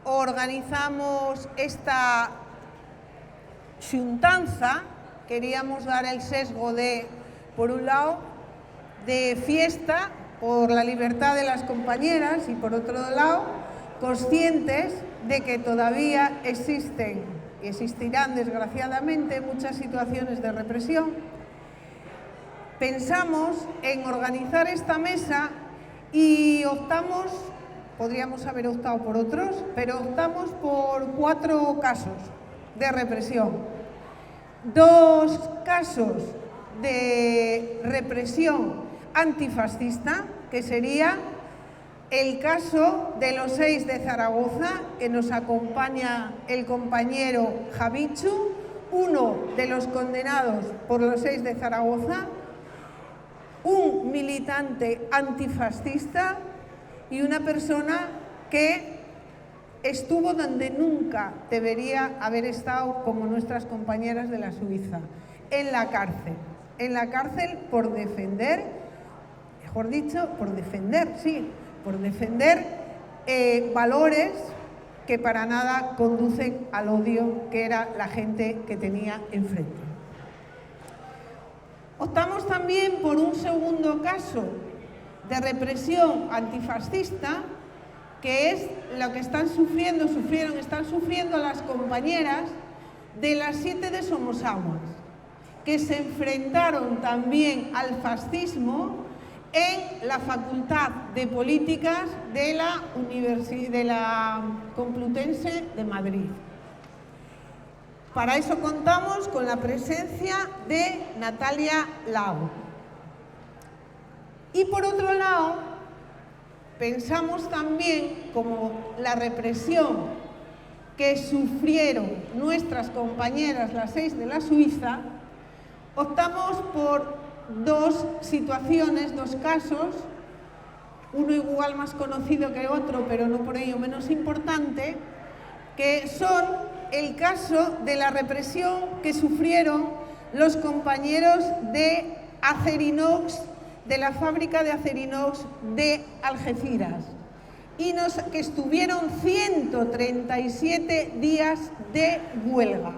organizamos esta xuntanza, queríamos dar el sesgo de, por un lado, de fiesta por la libertad de las compañeras y por otro lado, conscientes de que todavía existen y existirán desgraciadamente muchas situaciones de represión. Pensamos en organizar esta mesa y optamos, podríamos haber optado por otros, pero optamos por 4 casos de represión. 2 casos de represión antifascista, que sería el caso de los 6 de Zaragoza, que nos acompaña el compañero Javichu, uno de los condenados por los 6 de Zaragoza, un militante antifascista y una persona que estuvo donde nunca debería haber estado, como nuestras compañeras de la Suiza, en la cárcel. En la cárcel por defender, mejor dicho, por defender valores que para nada conducen al odio, que era la gente que tenía enfrente. Optamos también por un segundo caso de represión antifascista, que es lo que están sufriendo las compañeras de las 7 de Somosaguas, que se enfrentaron también al fascismo en la Facultad de Políticas de la Complutense de Madrid. Para eso contamos con la presencia de Natalia Lago. Y por otro lado, pensamos también como la represión que sufrieron nuestras compañeras, las 6 de la Suiza, optamos por 2 situaciones, 2 casos, uno igual más conocido que otro, pero no por ello menos importante, que son el caso de la represión que sufrieron los compañeros de Acerinox, de la fábrica de Acerinox de Algeciras, y que estuvieron 137 días de huelga,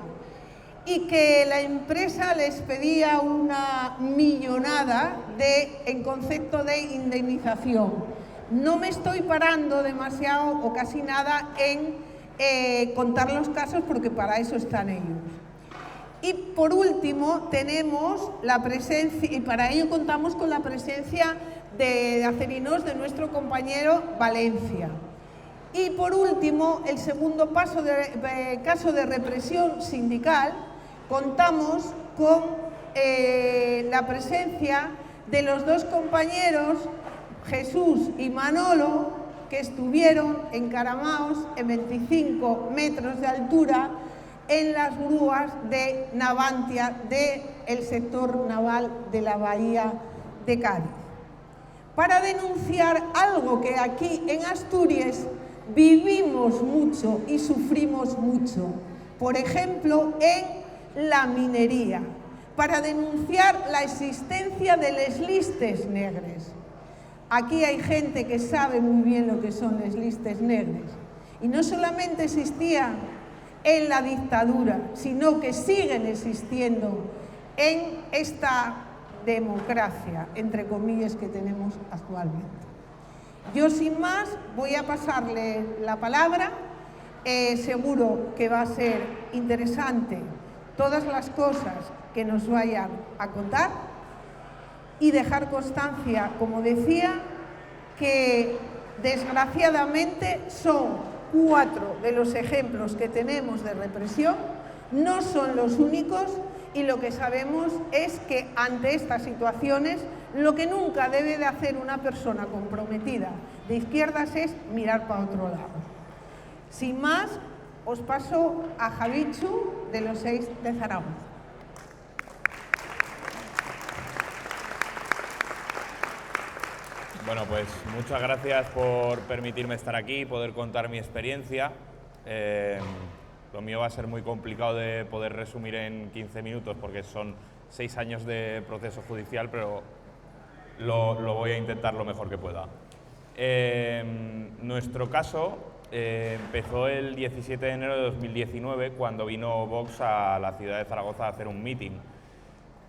y que la empresa les pedía una millonada en concepto de indemnización. No me estoy parando demasiado o casi nada en contar los casos, porque para eso están ellos. Y por último tenemos la presencia, y para ello contamos con la presencia de Acerinox, de nuestro compañero Valencia. Y por último, el segundo caso de represión sindical, contamos con la presencia de los 2 compañeros, Jesús y Manolo, que estuvieron encaramados en 25 metros de altura en las grúas de Navantia, del sector naval de la bahía de Cádiz, para denunciar algo que aquí en Asturias vivimos mucho y sufrimos mucho, por ejemplo, en la minería, para denunciar la existencia de les listes negres. Aquí hay gente que sabe muy bien lo que son les listes negres, y no solamente existían en la dictadura, sino que siguen existiendo en esta democracia, entre comillas, que tenemos actualmente. Yo, sin más, voy a pasarle la palabra. Seguro que va a ser interesante todas las cosas que nos vayan a contar, y dejar constancia, como decía, que desgraciadamente son 4 de los ejemplos que tenemos de represión, no son los únicos, y lo que sabemos es que ante estas situaciones lo que nunca debe de hacer una persona comprometida de izquierdas es mirar para otro lado. Sin más, os paso a Javichu, de los 6 de Zaragoza. Bueno, pues muchas gracias por permitirme estar aquí y poder contar mi experiencia. Lo mío va a ser muy complicado de poder resumir en 15 minutos porque son 6 años de proceso judicial, pero lo voy a intentar lo mejor que pueda. Nuestro caso empezó el 17 de enero de 2019, cuando vino Vox a la ciudad de Zaragoza a hacer un meeting.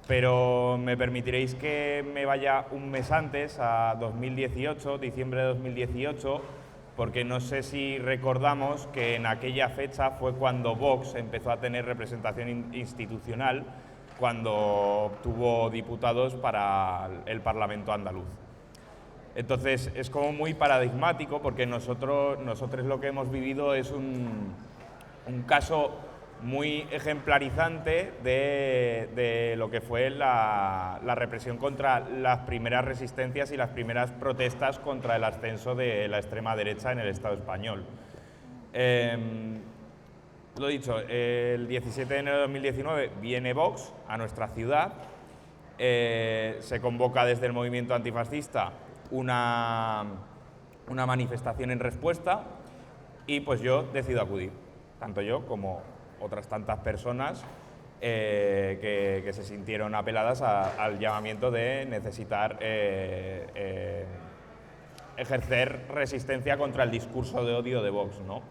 Pero me permitiréis que me vaya un mes antes, a 2018, diciembre de 2018, porque no sé si recordamos que en aquella fecha fue cuando Vox empezó a tener representación institucional, cuando obtuvo diputados para el Parlamento andaluz. Entonces es como muy paradigmático, porque nosotros lo que hemos vivido es un caso muy ejemplarizante de lo que fue la represión contra las primeras resistencias y las primeras protestas contra el ascenso de la extrema derecha en el Estado español. Lo dicho, el 17 de enero de 2019 viene Vox a nuestra ciudad, se convoca desde el movimiento antifascista una manifestación en respuesta y pues yo decido acudir, tanto yo como otras tantas personas que se sintieron apeladas al llamamiento de necesitar ejercer resistencia contra el discurso de odio de Vox, ¿no?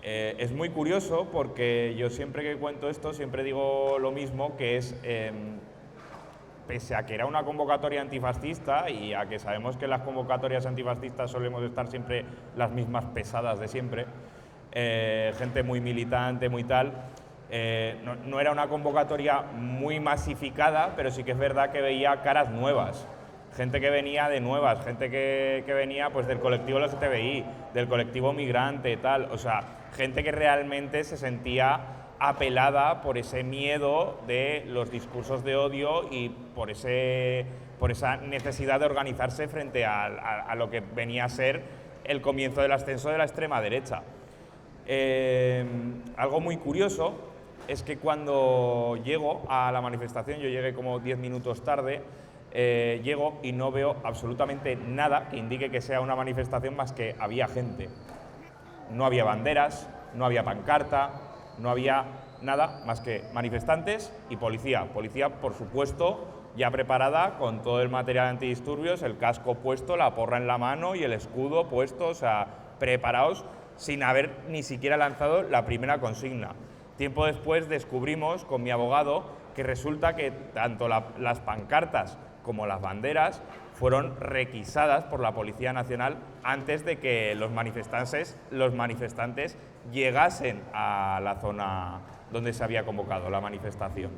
Es muy curioso porque yo siempre que cuento esto siempre digo lo mismo, que es, pese a que era una convocatoria antifascista y a que sabemos que las convocatorias antifascistas solemos estar siempre las mismas pesadas de siempre, gente muy militante, muy tal, no era una convocatoria muy masificada, pero sí que es verdad que veía caras nuevas, gente que venía de nuevas, gente que venía pues del colectivo LGTBI, del colectivo migrante, tal, o sea, gente que realmente se sentía apelada por ese miedo de los discursos de odio y por esa necesidad de organizarse frente a lo que venía a ser el comienzo del ascenso de la extrema derecha. Algo muy curioso es que cuando llego a la manifestación, yo llegué como 10 minutos tarde, llego y no veo absolutamente nada que indique que sea una manifestación más que había gente. No había banderas, no había pancarta, no había nada más que manifestantes y policía. Policía, por supuesto, ya preparada con todo el material antidisturbios, el casco puesto, la porra en la mano y el escudo puesto, o sea, preparados sin haber ni siquiera lanzado la primera consigna. Tiempo después descubrimos con mi abogado que resulta que tanto las pancartas como las banderas fueron requisadas por la Policía Nacional antes de que los manifestantes llegasen a la zona donde se había convocado la manifestación.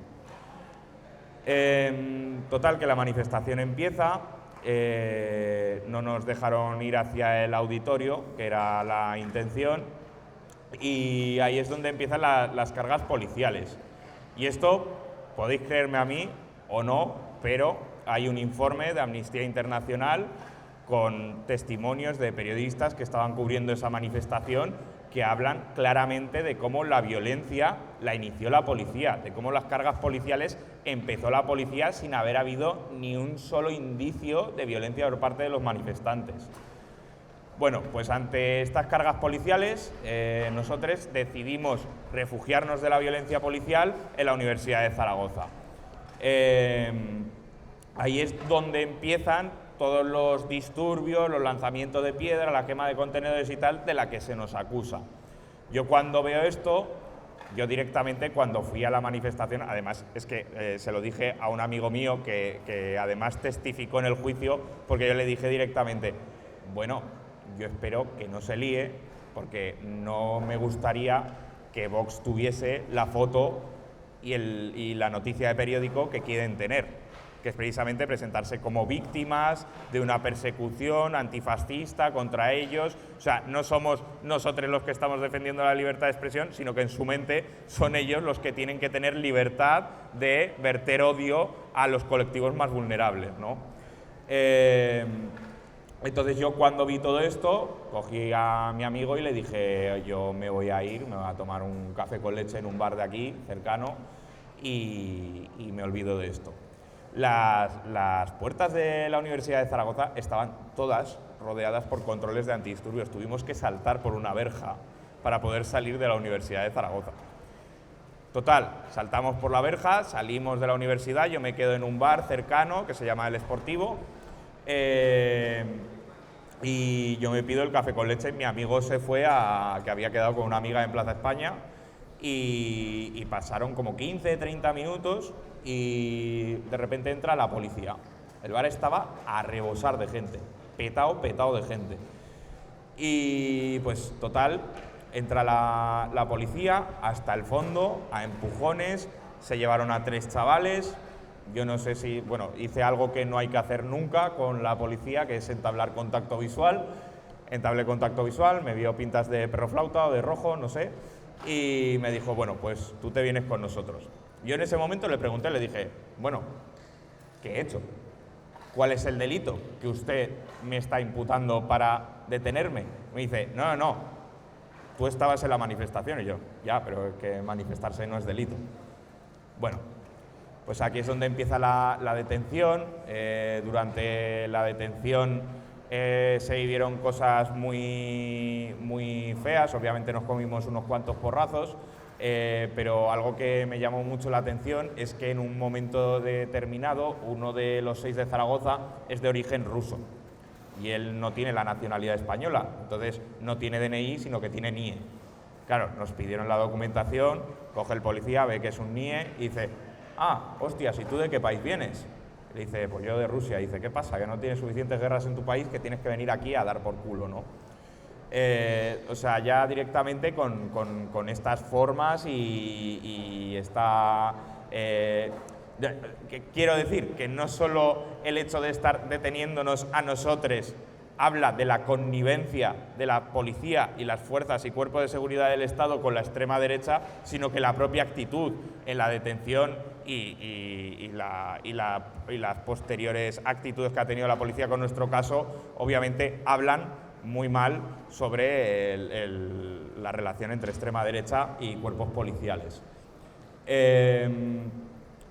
Total, que la manifestación empieza, no nos dejaron ir hacia el auditorio, que era la intención, y ahí es donde empiezan las cargas policiales. Y esto, podéis creerme a mí o no, pero hay un informe de Amnistía Internacional con testimonios de periodistas que estaban cubriendo esa manifestación que hablan claramente de cómo la violencia la inició la policía, de cómo las cargas policiales empezó la policía sin haber habido ni un solo indicio de violencia por parte de los manifestantes. Bueno, pues ante estas cargas policiales, nosotros decidimos refugiarnos de la violencia policial en la Universidad de Zaragoza. Ahí es donde empiezan todos los disturbios, los lanzamientos de piedra, la quema de contenedores y tal, de la que se nos acusa. Yo cuando veo esto, yo directamente cuando fui a la manifestación, además es que se lo dije a un amigo mío que además testificó en el juicio, porque yo le dije directamente, bueno, yo espero que no se líe, porque no me gustaría que Vox tuviese la foto y la noticia de periódico que quieren tener, que es precisamente presentarse como víctimas de una persecución antifascista contra ellos. O sea, no somos nosotros los que estamos defendiendo la libertad de expresión, sino que en su mente son ellos los que tienen que tener libertad de verter odio a los colectivos más vulnerables, ¿no? Entonces yo cuando vi todo esto, cogí a mi amigo y le dije, yo me voy a ir, me voy a tomar un café con leche en un bar de aquí, cercano, y me olvido de esto. Las puertas de la Universidad de Zaragoza estaban todas rodeadas por controles de antidisturbios. Tuvimos que saltar por una verja para poder salir de la Universidad de Zaragoza. Total, saltamos por la verja, salimos de la universidad, yo me quedo en un bar cercano que se llama El Esportivo. y yo me pido el café con leche. Mi amigo se fue que había quedado con una amiga en Plaza España, y pasaron como 15, 30 minutos y de repente entra la policía. El bar estaba a rebosar de gente, petado de gente. Y pues total, entra la policía hasta el fondo, a empujones, se llevaron a 3 chavales. Yo no sé si, bueno, hice algo que no hay que hacer nunca con la policía, que es entablar contacto visual. Entablé contacto visual, me vio pintas de perro flauta o de rojo, no sé, y me dijo, bueno, pues tú te vienes con nosotros. Yo en ese momento le pregunté, le dije, bueno, ¿qué he hecho? ¿Cuál es el delito que usted me está imputando para detenerme? Me dice, no, tú estabas en la manifestación. Y yo, ya, pero es que manifestarse no es delito. Bueno, pues aquí es donde empieza la detención. Durante la detención se vivieron cosas muy feas. Obviamente nos comimos unos cuantos porrazos. Pero algo que me llamó mucho la atención es que en un momento determinado uno de los 6 de Zaragoza es de origen ruso y él no tiene la nacionalidad española, entonces no tiene DNI sino que tiene NIE. Claro, nos pidieron la documentación, coge el policía, ve que es un NIE y dice, hostias, ¿y tú de qué país vienes? Le dice, pues yo de Rusia. Y dice, ¿qué pasa? ¿Que no tienes suficientes guerras en tu país que tienes que venir aquí a dar por culo, no? O sea, ya directamente con estas formas y esta... quiero decir que no solo el hecho de estar deteniéndonos a nosotros habla de la connivencia de la policía y las fuerzas y cuerpos de seguridad del Estado con la extrema derecha, sino que la propia actitud en la detención y las posteriores actitudes que ha tenido la policía con nuestro caso, obviamente hablan muy mal sobre la relación entre extrema derecha y cuerpos policiales.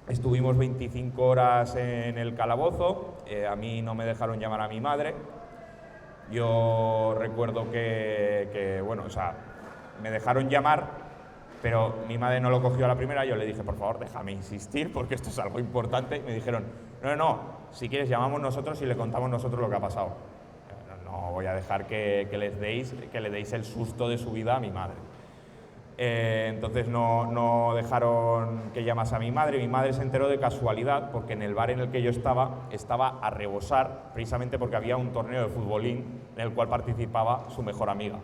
Estuvimos 25 horas en el calabozo, a mí no me dejaron llamar a mi madre. Yo recuerdo que bueno, o sea, me dejaron llamar, pero mi madre no lo cogió a la primera. Yo le dije, por favor, déjame insistir porque esto es algo importante. Y me dijeron, no, si quieres llamamos nosotros y le contamos nosotros lo que ha pasado. No voy a dejar que le deis el susto de su vida a mi madre. Entonces no dejaron que llamase a mi madre. Mi madre se enteró de casualidad porque en el bar en el que yo estaba a rebosar, precisamente porque había un torneo de futbolín en el cual participaba su mejor amiga.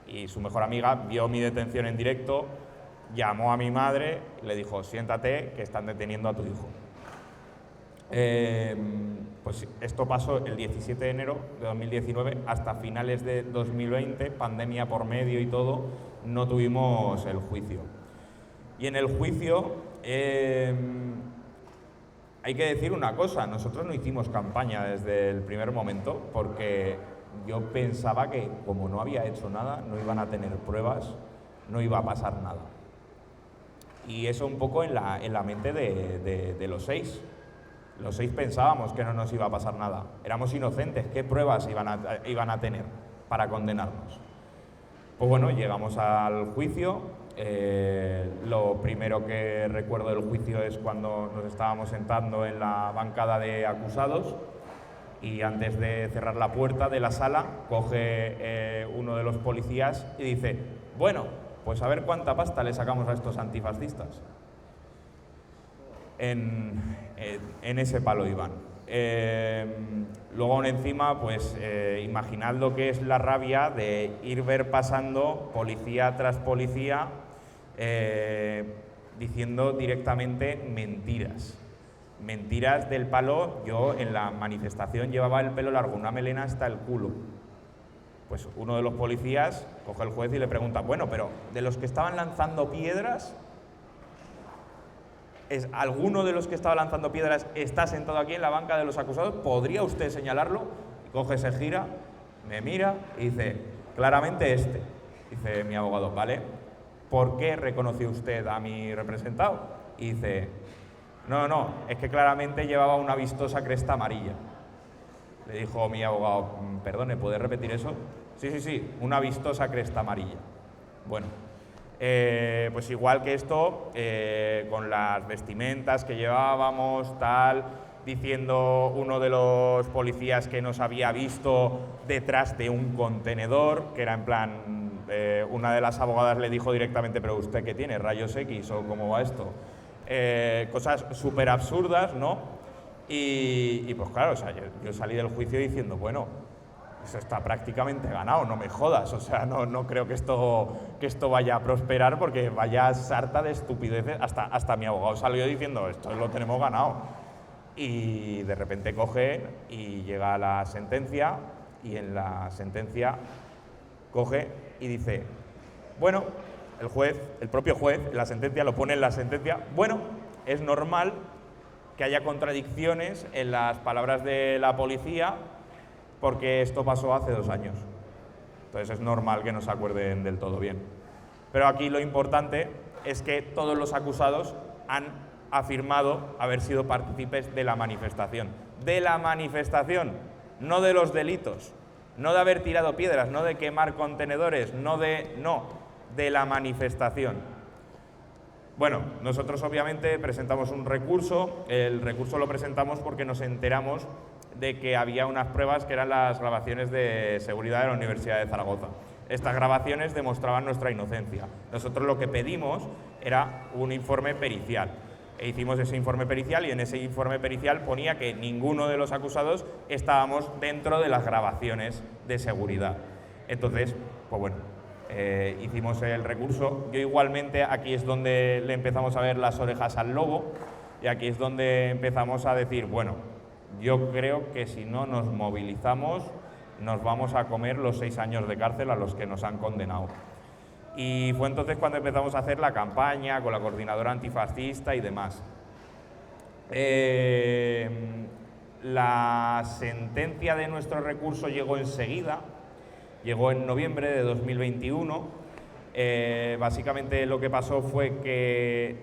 Y su mejor amiga vio mi detención en directo, llamó a mi madre y le dijo, siéntate, que están deteniendo a tu hijo. Pues esto pasó el 17 de enero de 2019, hasta finales de 2020, pandemia por medio y todo, no tuvimos el juicio. Y en el juicio hay que decir una cosa, nosotros no hicimos campaña desde el primer momento porque yo pensaba que como no había hecho nada, no iban a tener pruebas, no iba a pasar nada. Y eso un poco en la mente de los 6. Los 6 pensábamos que no nos iba a pasar nada. Éramos inocentes. ¿Qué pruebas iban a tener para condenarnos? Pues bueno, llegamos al juicio. Lo primero que recuerdo del juicio es cuando nos estábamos sentando en la bancada de acusados y antes de cerrar la puerta de la sala coge uno de los policías y dice, bueno, pues a ver cuánta pasta le sacamos a estos antifascistas. En ese palo iban. Luego aún encima, pues imaginad lo que es la rabia de ir ver pasando policía tras policía diciendo directamente mentiras. Mentiras del palo. Yo en la manifestación llevaba el pelo largo, una melena hasta el culo. Pues uno de los policías coge al juez y le pregunta, bueno, pero de los que estaban lanzando piedras, ¿alguno de los que estaba lanzando piedras está sentado aquí en la banca de los acusados? ¿Podría usted señalarlo? Y coge, se gira, me mira y dice, claramente este. Dice mi abogado, ¿vale? ¿Por qué reconoció usted a mi representado? Y dice, no, es que claramente llevaba una vistosa cresta amarilla. Le dijo mi abogado, perdone, ¿puede repetir eso? Sí, una vistosa cresta amarilla. Bueno. Pues igual que esto, con las vestimentas que llevábamos, tal, diciendo uno de los policías que nos había visto detrás de un contenedor, que era en plan, una de las abogadas le dijo directamente, pero ¿usted qué tiene? ¿Rayos X o cómo va esto? Cosas súper absurdas, ¿no? Y pues claro, o sea, yo salí del juicio diciendo, bueno, eso está prácticamente ganado, no me jodas, o sea, no creo que esto vaya a prosperar porque vaya sarta de estupideces, hasta mi abogado salió diciendo, esto lo tenemos ganado. Y de repente coge y llega la sentencia, y en la sentencia coge y dice, bueno, el propio juez, la sentencia, lo pone en la sentencia, bueno, es normal que haya contradicciones en las palabras de la policía porque esto pasó hace 2 años. Entonces es normal que no se acuerden del todo bien. Pero aquí lo importante es que todos los acusados han afirmado haber sido partícipes de la manifestación. De la manifestación, no de los delitos, no de haber tirado piedras, no de quemar contenedores, no, de la manifestación. Bueno, nosotros obviamente presentamos un recurso. El recurso lo presentamos porque nos enteramos de que había unas pruebas que eran las grabaciones de seguridad de la Universidad de Zaragoza. Estas grabaciones demostraban nuestra inocencia. Nosotros lo que pedimos era un informe pericial. E hicimos ese informe pericial y en ese informe pericial ponía que ninguno de los acusados estábamos dentro de las grabaciones de seguridad. Entonces, pues bueno, hicimos el recurso. Yo igualmente, aquí es donde le empezamos a ver las orejas al lobo y aquí es donde empezamos a decir, bueno, yo creo que si no nos movilizamos nos vamos a comer los 6 años de cárcel a los que nos han condenado. Y fue entonces cuando empezamos a hacer la campaña con la coordinadora antifascista y demás. La sentencia de nuestro recurso llegó enseguida, llegó en noviembre de 2021. Básicamente lo que pasó fue que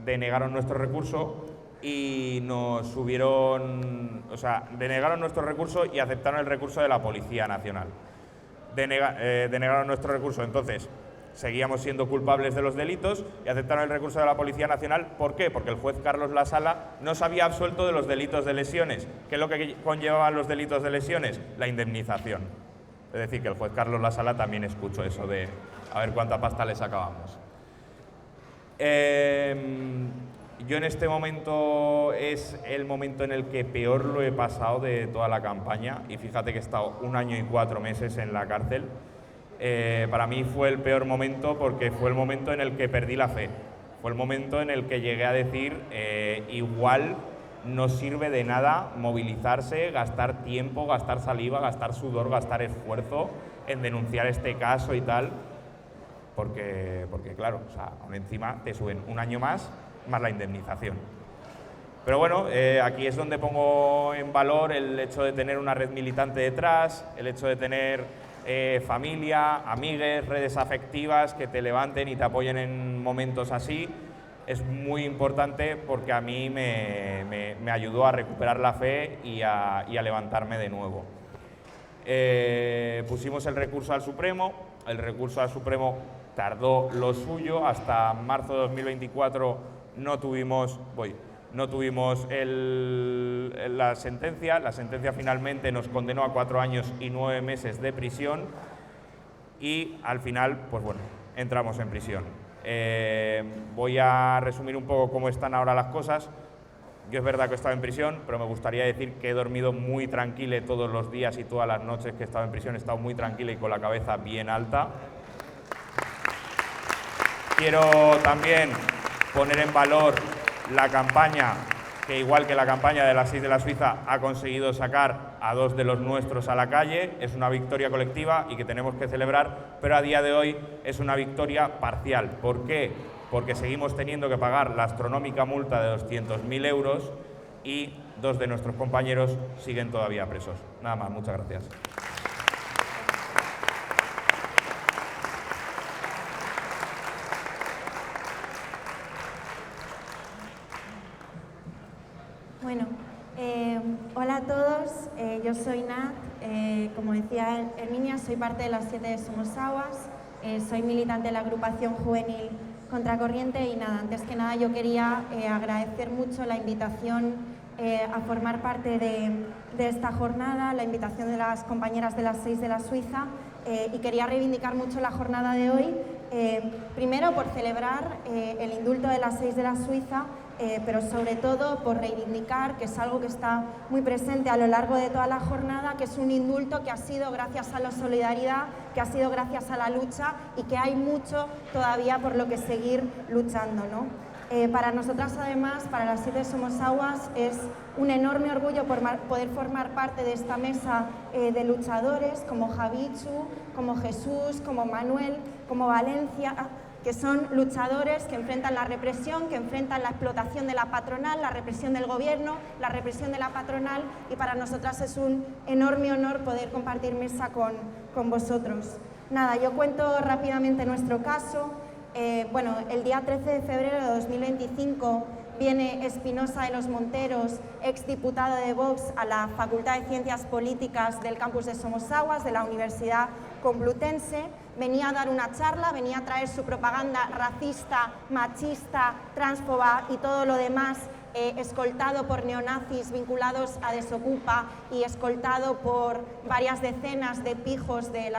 denegaron nuestro recurso y nos subieron, o sea, denegaron nuestro recurso y aceptaron el recurso de la Policía Nacional. Denegaron nuestro recurso, entonces seguíamos siendo culpables de los delitos y aceptaron el recurso de la Policía Nacional. ¿Por qué? Porque el juez Carlos Lasala nos había absuelto de los delitos de lesiones. ¿Qué es lo que conllevaban los delitos de lesiones? La indemnización. Es decir, que el juez Carlos Lasala también escuchó eso de a ver cuánta pasta le sacábamos. Yo en este momento es el momento en el que peor lo he pasado de toda la campaña y fíjate que he estado 1 año y 4 meses en la cárcel. Para mí fue el peor momento porque fue el momento en el que perdí la fe. Fue el momento en el que llegué a decir, igual no sirve de nada movilizarse, gastar tiempo, gastar saliva, gastar sudor, gastar esfuerzo en denunciar este caso y tal, porque claro, o sea, aún encima te suben 1 año más la indemnización. Pero bueno, aquí es donde pongo en valor el hecho de tener una red militante detrás, el hecho de tener familia, amigues, redes afectivas que te levanten y te apoyen en momentos así. Es muy importante porque a mí me ayudó a recuperar la fe y a levantarme de nuevo. Pusimos el recurso al Supremo. El recurso al Supremo tardó lo suyo. Hasta marzo de 2024 no tuvimos la sentencia. La sentencia finalmente nos condenó a 4 años y 9 meses de prisión y al final, pues bueno, entramos en prisión. Voy a resumir un poco cómo están ahora las cosas. Yo es verdad que he estado en prisión, pero me gustaría decir que he dormido muy tranquilo todos los días y todas las noches que he estado en prisión. He estado muy tranquilo y con la cabeza bien alta. Quiero también poner en valor la campaña, que igual que la campaña de las 6 de la Suiza ha conseguido sacar a 2 de los nuestros a la calle. Es una victoria colectiva y que tenemos que celebrar, pero a día de hoy es una victoria parcial. ¿Por qué? Porque seguimos teniendo que pagar la astronómica multa de 200.000 euros y 2 de nuestros compañeros siguen todavía presos. Nada más, muchas gracias. Bueno, hola a todos, yo soy Nat, como decía Herminia, soy parte de las 7 de Somos Aguas, soy militante de la agrupación juvenil Contracorriente y nada, antes que nada yo quería agradecer mucho la invitación a formar parte de esta jornada, la invitación de las compañeras de las 6 de la Suiza, y quería reivindicar mucho la jornada de hoy, primero por celebrar el indulto de las 6 de la Suiza, pero sobre todo por reivindicar, que es algo que está muy presente a lo largo de toda la jornada, que es un indulto que ha sido gracias a la solidaridad, que ha sido gracias a la lucha y que hay mucho todavía por lo que seguir luchando, ¿no? Para nosotras, además, para las 7 Somos Aguas, es un enorme orgullo poder formar parte de esta mesa de luchadores como Javichu, como Jesús, como Manuel, como Valencia, que son luchadores que enfrentan la represión, que enfrentan la explotación de la patronal, la represión del gobierno, la represión de la patronal, y para nosotras es un enorme honor poder compartir mesa con vosotros. Nada, yo cuento rápidamente nuestro caso. Bueno, el día 13 de febrero de 2025 viene Espinosa de los Monteros, exdiputado de Vox, a la Facultad de Ciencias Políticas del campus de Somosaguas, de la Universidad Complutense. Venía a dar una charla, venía a traer su propaganda racista, machista, transfoba y todo lo demás, escoltado por neonazis vinculados a Desocupa y escoltado por varias decenas de pijos de la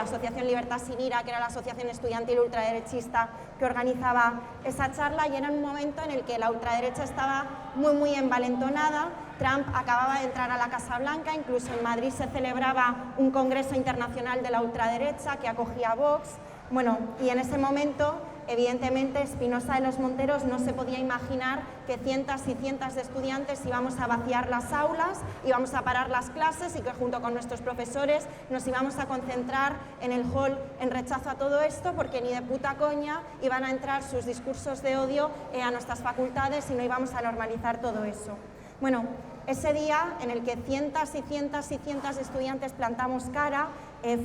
Asociación Libertad Sin Ira, que era la asociación estudiantil ultraderechista que organizaba esa charla, y era un momento en el que la ultraderecha estaba muy envalentonada. Trump acababa de entrar a la Casa Blanca, incluso en Madrid se celebraba un congreso internacional de la ultraderecha que acogía a Vox. Bueno, y en ese momento, evidentemente, Espinosa de los Monteros no se podía imaginar que cientos y cientos de estudiantes íbamos a vaciar las aulas, íbamos a parar las clases y que junto con nuestros profesores nos íbamos a concentrar en el hall en rechazo a todo esto, porque ni de puta coña iban a entrar sus discursos de odio a nuestras facultades y no íbamos a normalizar todo eso. Bueno, ese día en el que cientos y cientos y cientos de estudiantes plantamos cara,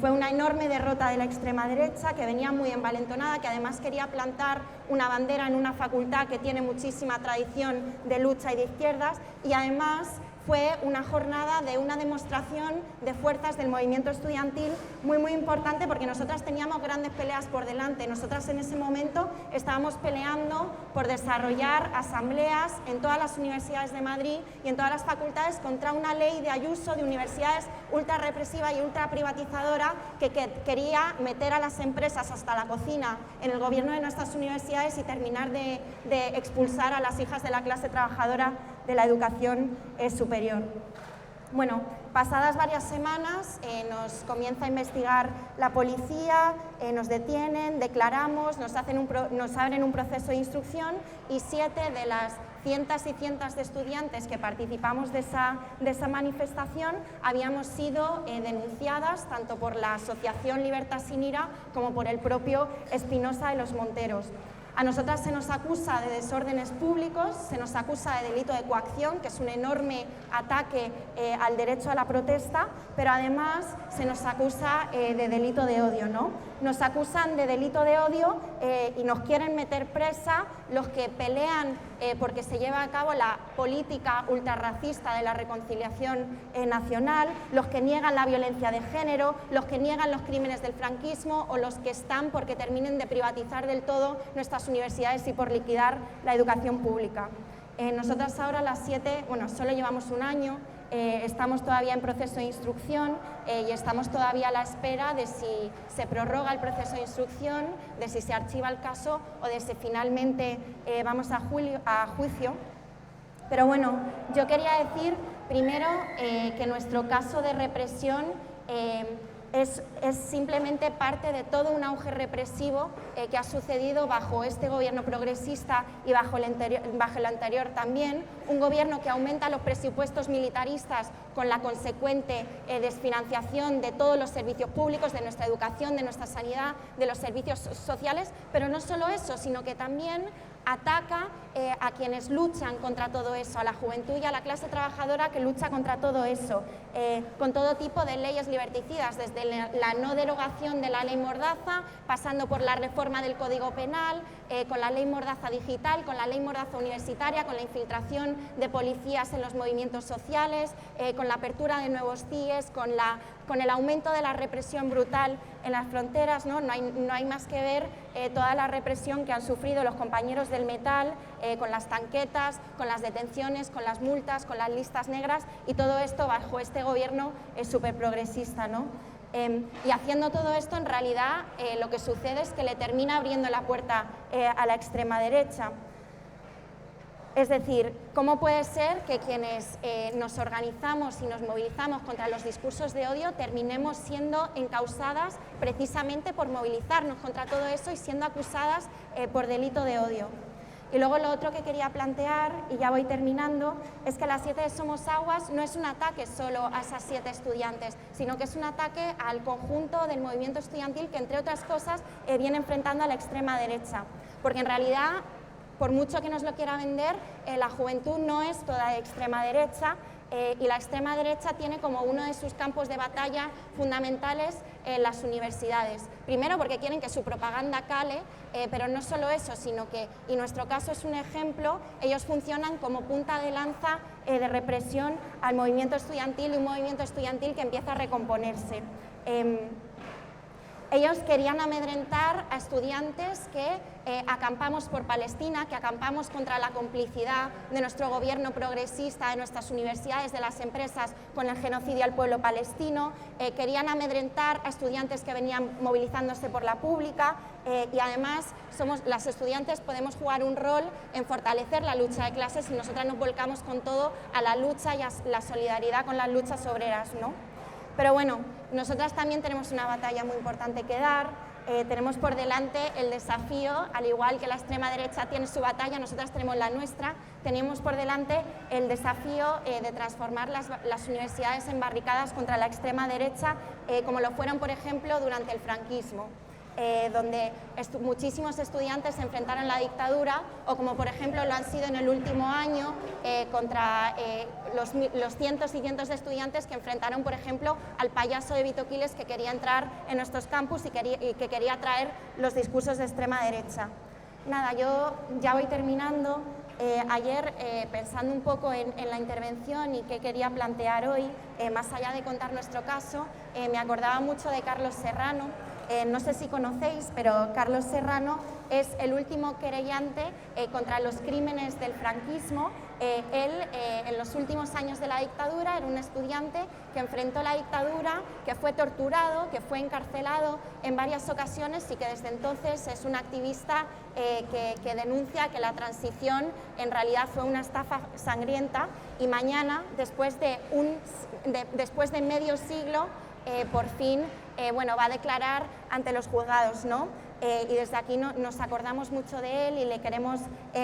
fue una enorme derrota de la extrema derecha, que venía muy envalentonada, que además quería plantar una bandera en una facultad que tiene muchísima tradición de lucha y de izquierdas, y además fue una jornada de una demostración de fuerzas del movimiento estudiantil muy importante, porque nosotras teníamos grandes peleas por delante. Nosotras en ese momento estábamos peleando por desarrollar asambleas en todas las universidades de Madrid y en todas las facultades contra una ley de Ayuso de universidades ultra represiva y ultra privatizadora que quería meter a las empresas hasta la cocina en el gobierno de nuestras universidades y terminar de expulsar a las hijas de la clase trabajadora de la educación superior. Bueno, pasadas varias semanas nos comienza a investigar la policía, nos detienen, declaramos, nos abren un proceso de instrucción, y 7 de las cientos y cientos de estudiantes que participamos de esa manifestación habíamos sido denunciadas tanto por la Asociación Libertad Sin Ira como por el propio Espinosa de los Monteros. A nosotras se nos acusa de desórdenes públicos, se nos acusa de delito de coacción, que es un enorme ataque al derecho a la protesta, pero además se nos acusa de delito de odio, ¿no? Nos acusan de delito de odio y nos quieren meter presa los que pelean porque se lleva a cabo la política ultrarracista de la reconciliación nacional, los que niegan la violencia de género, los que niegan los crímenes del franquismo, o los que están porque terminen de privatizar del todo nuestras universidades y por liquidar la educación pública. Nosotras ahora las 7, bueno, solo llevamos un año, estamos todavía en proceso de instrucción y estamos todavía a la espera de si se prorroga el proceso de instrucción, de si se archiva el caso o de si finalmente vamos a juicio. Pero bueno, yo quería decir primero que nuestro caso de represión es simplemente parte de todo un auge represivo que ha sucedido bajo este gobierno progresista y bajo el anterior también, un gobierno que aumenta los presupuestos militaristas con la consecuente desfinanciación de todos los servicios públicos, de nuestra educación, de nuestra sanidad, de los servicios sociales, pero no solo eso, sino que también ataca a quienes luchan contra todo eso, a la juventud y a la clase trabajadora que lucha contra todo eso, con todo tipo de leyes liberticidas, desde la no derogación de la ley Mordaza, pasando por la reforma del Código Penal, con la ley Mordaza digital, con la ley Mordaza universitaria, con la infiltración de policías en los movimientos sociales, con la apertura de nuevos CIEs, con el aumento de la represión brutal en las fronteras, ¿no? No hay más que ver toda la represión que han sufrido los compañeros del metal, con las tanquetas, con las detenciones, con las multas, con las listas negras, y todo esto bajo este gobierno súper progresista, ¿no? Y haciendo todo esto, en realidad, lo que sucede es que le termina abriendo la puerta a la extrema derecha. Es decir, ¿cómo puede ser que quienes nos organizamos y nos movilizamos contra los discursos de odio terminemos siendo encausadas precisamente por movilizarnos contra todo eso y siendo acusadas por delito de odio? Y luego lo otro que quería plantear, y ya voy terminando, es que las 7 de Somos Aguas no es un ataque solo a esas 7 estudiantes, sino que es un ataque al conjunto del movimiento estudiantil que, entre otras cosas, viene enfrentando a la extrema derecha. Porque en realidad, por mucho que nos lo quiera vender, la juventud no es toda de extrema derecha, y la extrema derecha tiene como uno de sus campos de batalla fundamentales las universidades. Primero porque quieren que su propaganda cale, pero no solo eso, sino que, y nuestro caso es un ejemplo, ellos funcionan como punta de lanza de represión al movimiento estudiantil, y un movimiento estudiantil que empieza a recomponerse. Ellos querían amedrentar a estudiantes que acampamos por Palestina, que acampamos contra la complicidad de nuestro gobierno progresista, de nuestras universidades, de las empresas con el genocidio al pueblo palestino. Querían amedrentar a estudiantes que venían movilizándose por la pública, y además las estudiantes podemos jugar un rol en fortalecer la lucha de clases si nosotras nos volcamos con todo a la lucha y a la solidaridad con las luchas obreras, ¿no? Pero bueno, nosotras también tenemos una batalla muy importante que dar. Tenemos por delante el desafío, al igual que la extrema derecha tiene su batalla, nosotras tenemos la nuestra. Tenemos por delante el desafío de transformar las universidades en barricadas contra la extrema derecha, como lo fueron, por ejemplo, durante el franquismo, donde muchísimos estudiantes se enfrentaron a la dictadura, o como por ejemplo lo han sido en el último año contra los cientos y cientos de estudiantes que enfrentaron, por ejemplo, al payaso de Vito Quiles, que quería entrar en nuestros campus y que quería traer los discursos de extrema derecha. Nada, yo ya voy terminando. Ayer, pensando un poco en la intervención y qué quería plantear hoy, más allá de contar nuestro caso, me acordaba mucho de Carlos Serrano. No sé si conocéis, pero Carlos Serrano es el último querellante contra los crímenes del franquismo. Él, en los últimos años de la dictadura, era un estudiante que enfrentó la dictadura, que fue torturado, que fue encarcelado en varias ocasiones, y que desde entonces es un activista que denuncia que la transición en realidad fue una estafa sangrienta. Y mañana, después de medio siglo, por fin va a declarar ante los juzgados, ¿no? Y desde aquí nos acordamos mucho de él y le queremos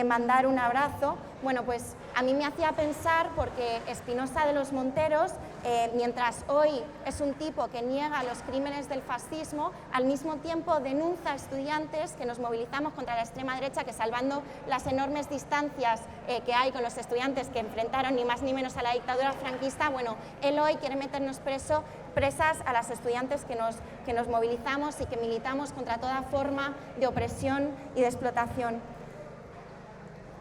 mandar un abrazo. Bueno, pues a mí me hacía pensar, porque Espinosa de los Monteros, mientras hoy es un tipo que niega los crímenes del fascismo, al mismo tiempo denuncia a estudiantes que nos movilizamos contra la extrema derecha, que, salvando las enormes distancias que hay con los estudiantes que enfrentaron ni más ni menos a la dictadura franquista, bueno, él hoy quiere meternos presas a las estudiantes que nos movilizamos y que militamos contra toda forma de opresión y de explotación.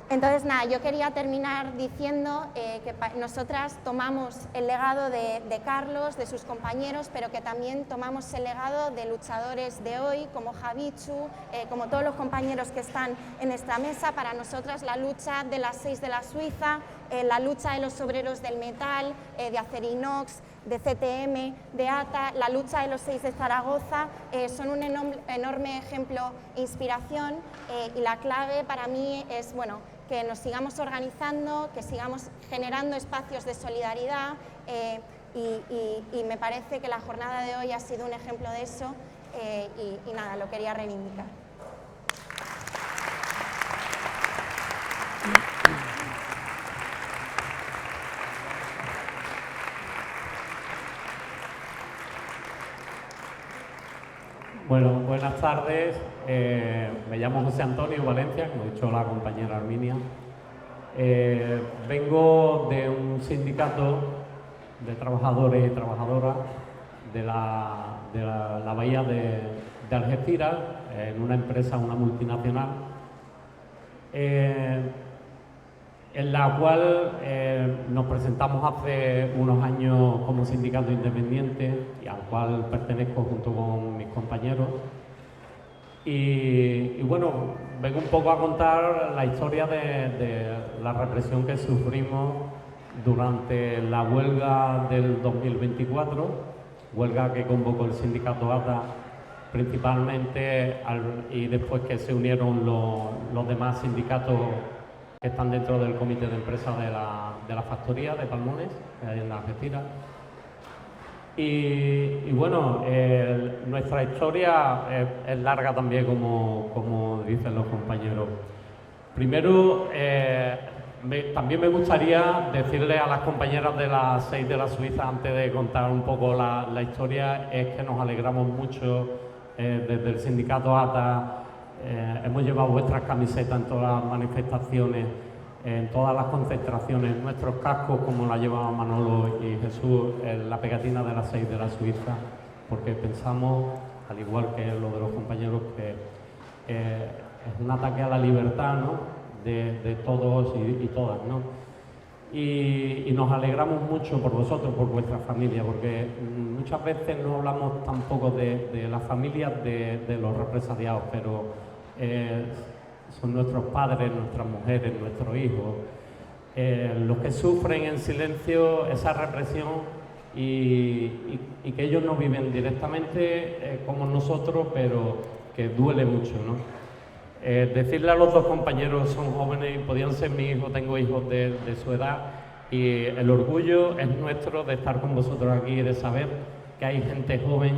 Entonces, nada, yo quería terminar diciendo que nosotras tomamos el legado de Carlos, de sus compañeros, pero que también tomamos el legado de luchadores de hoy, como Javichu, como todos los compañeros que están en esta mesa. Para nosotras, la lucha de las 6 de la Suiza, la lucha de los obreros del metal, de Acerinox, de CTM, de ATA, la lucha de los 6 de Zaragoza, son un enorme ejemplo e inspiración, y la clave para mí es, bueno, que nos sigamos organizando, que sigamos generando espacios de solidaridad, y me parece que la jornada de hoy ha sido un ejemplo de eso, y nada, lo quería reivindicar. Bueno, buenas tardes. Me llamo José Antonio Valencia, como ha dicho la compañera Arminia. Vengo de un sindicato de trabajadores y trabajadoras de la bahía de Algeciras, en una empresa, una multinacional. en la cual nos presentamos hace unos años como sindicato independiente y al cual pertenezco junto con mis compañeros. Y bueno, vengo un poco a contar la historia de la represión que sufrimos durante la huelga del 2024, huelga que convocó el sindicato ATA principalmente y después que se unieron los demás sindicatos que están dentro del comité de empresa de la factoría de Palmones, que hay en Algeciras. Y bueno, nuestra historia es larga también, como dicen los compañeros. Primero, también me gustaría decirle a las compañeras de las 6 de la Suiza, antes de contar un poco la historia, es que nos alegramos mucho desde el sindicato ATA. Hemos llevado vuestras camisetas en todas las manifestaciones, en todas las concentraciones, nuestros cascos, como la llevaban Manolo y Jesús, en la pegatina de las 6 de la Suiza, porque pensamos, al igual que lo de los compañeros, que es un ataque a la libertad, ¿no?, de todos y todas, ¿no? Y nos alegramos mucho por vosotros, por vuestra familia, porque muchas veces no hablamos tampoco de las familias de los represaliados, pero son nuestros padres, nuestras mujeres, nuestros hijos, los que sufren en silencio esa represión y que ellos no viven directamente como nosotros, pero que duele mucho, ¿no? Decirle a los dos compañeros, son jóvenes y podían ser mi hijo, tengo hijos de su edad, y el orgullo es nuestro de estar con vosotros aquí y de saber que hay gente joven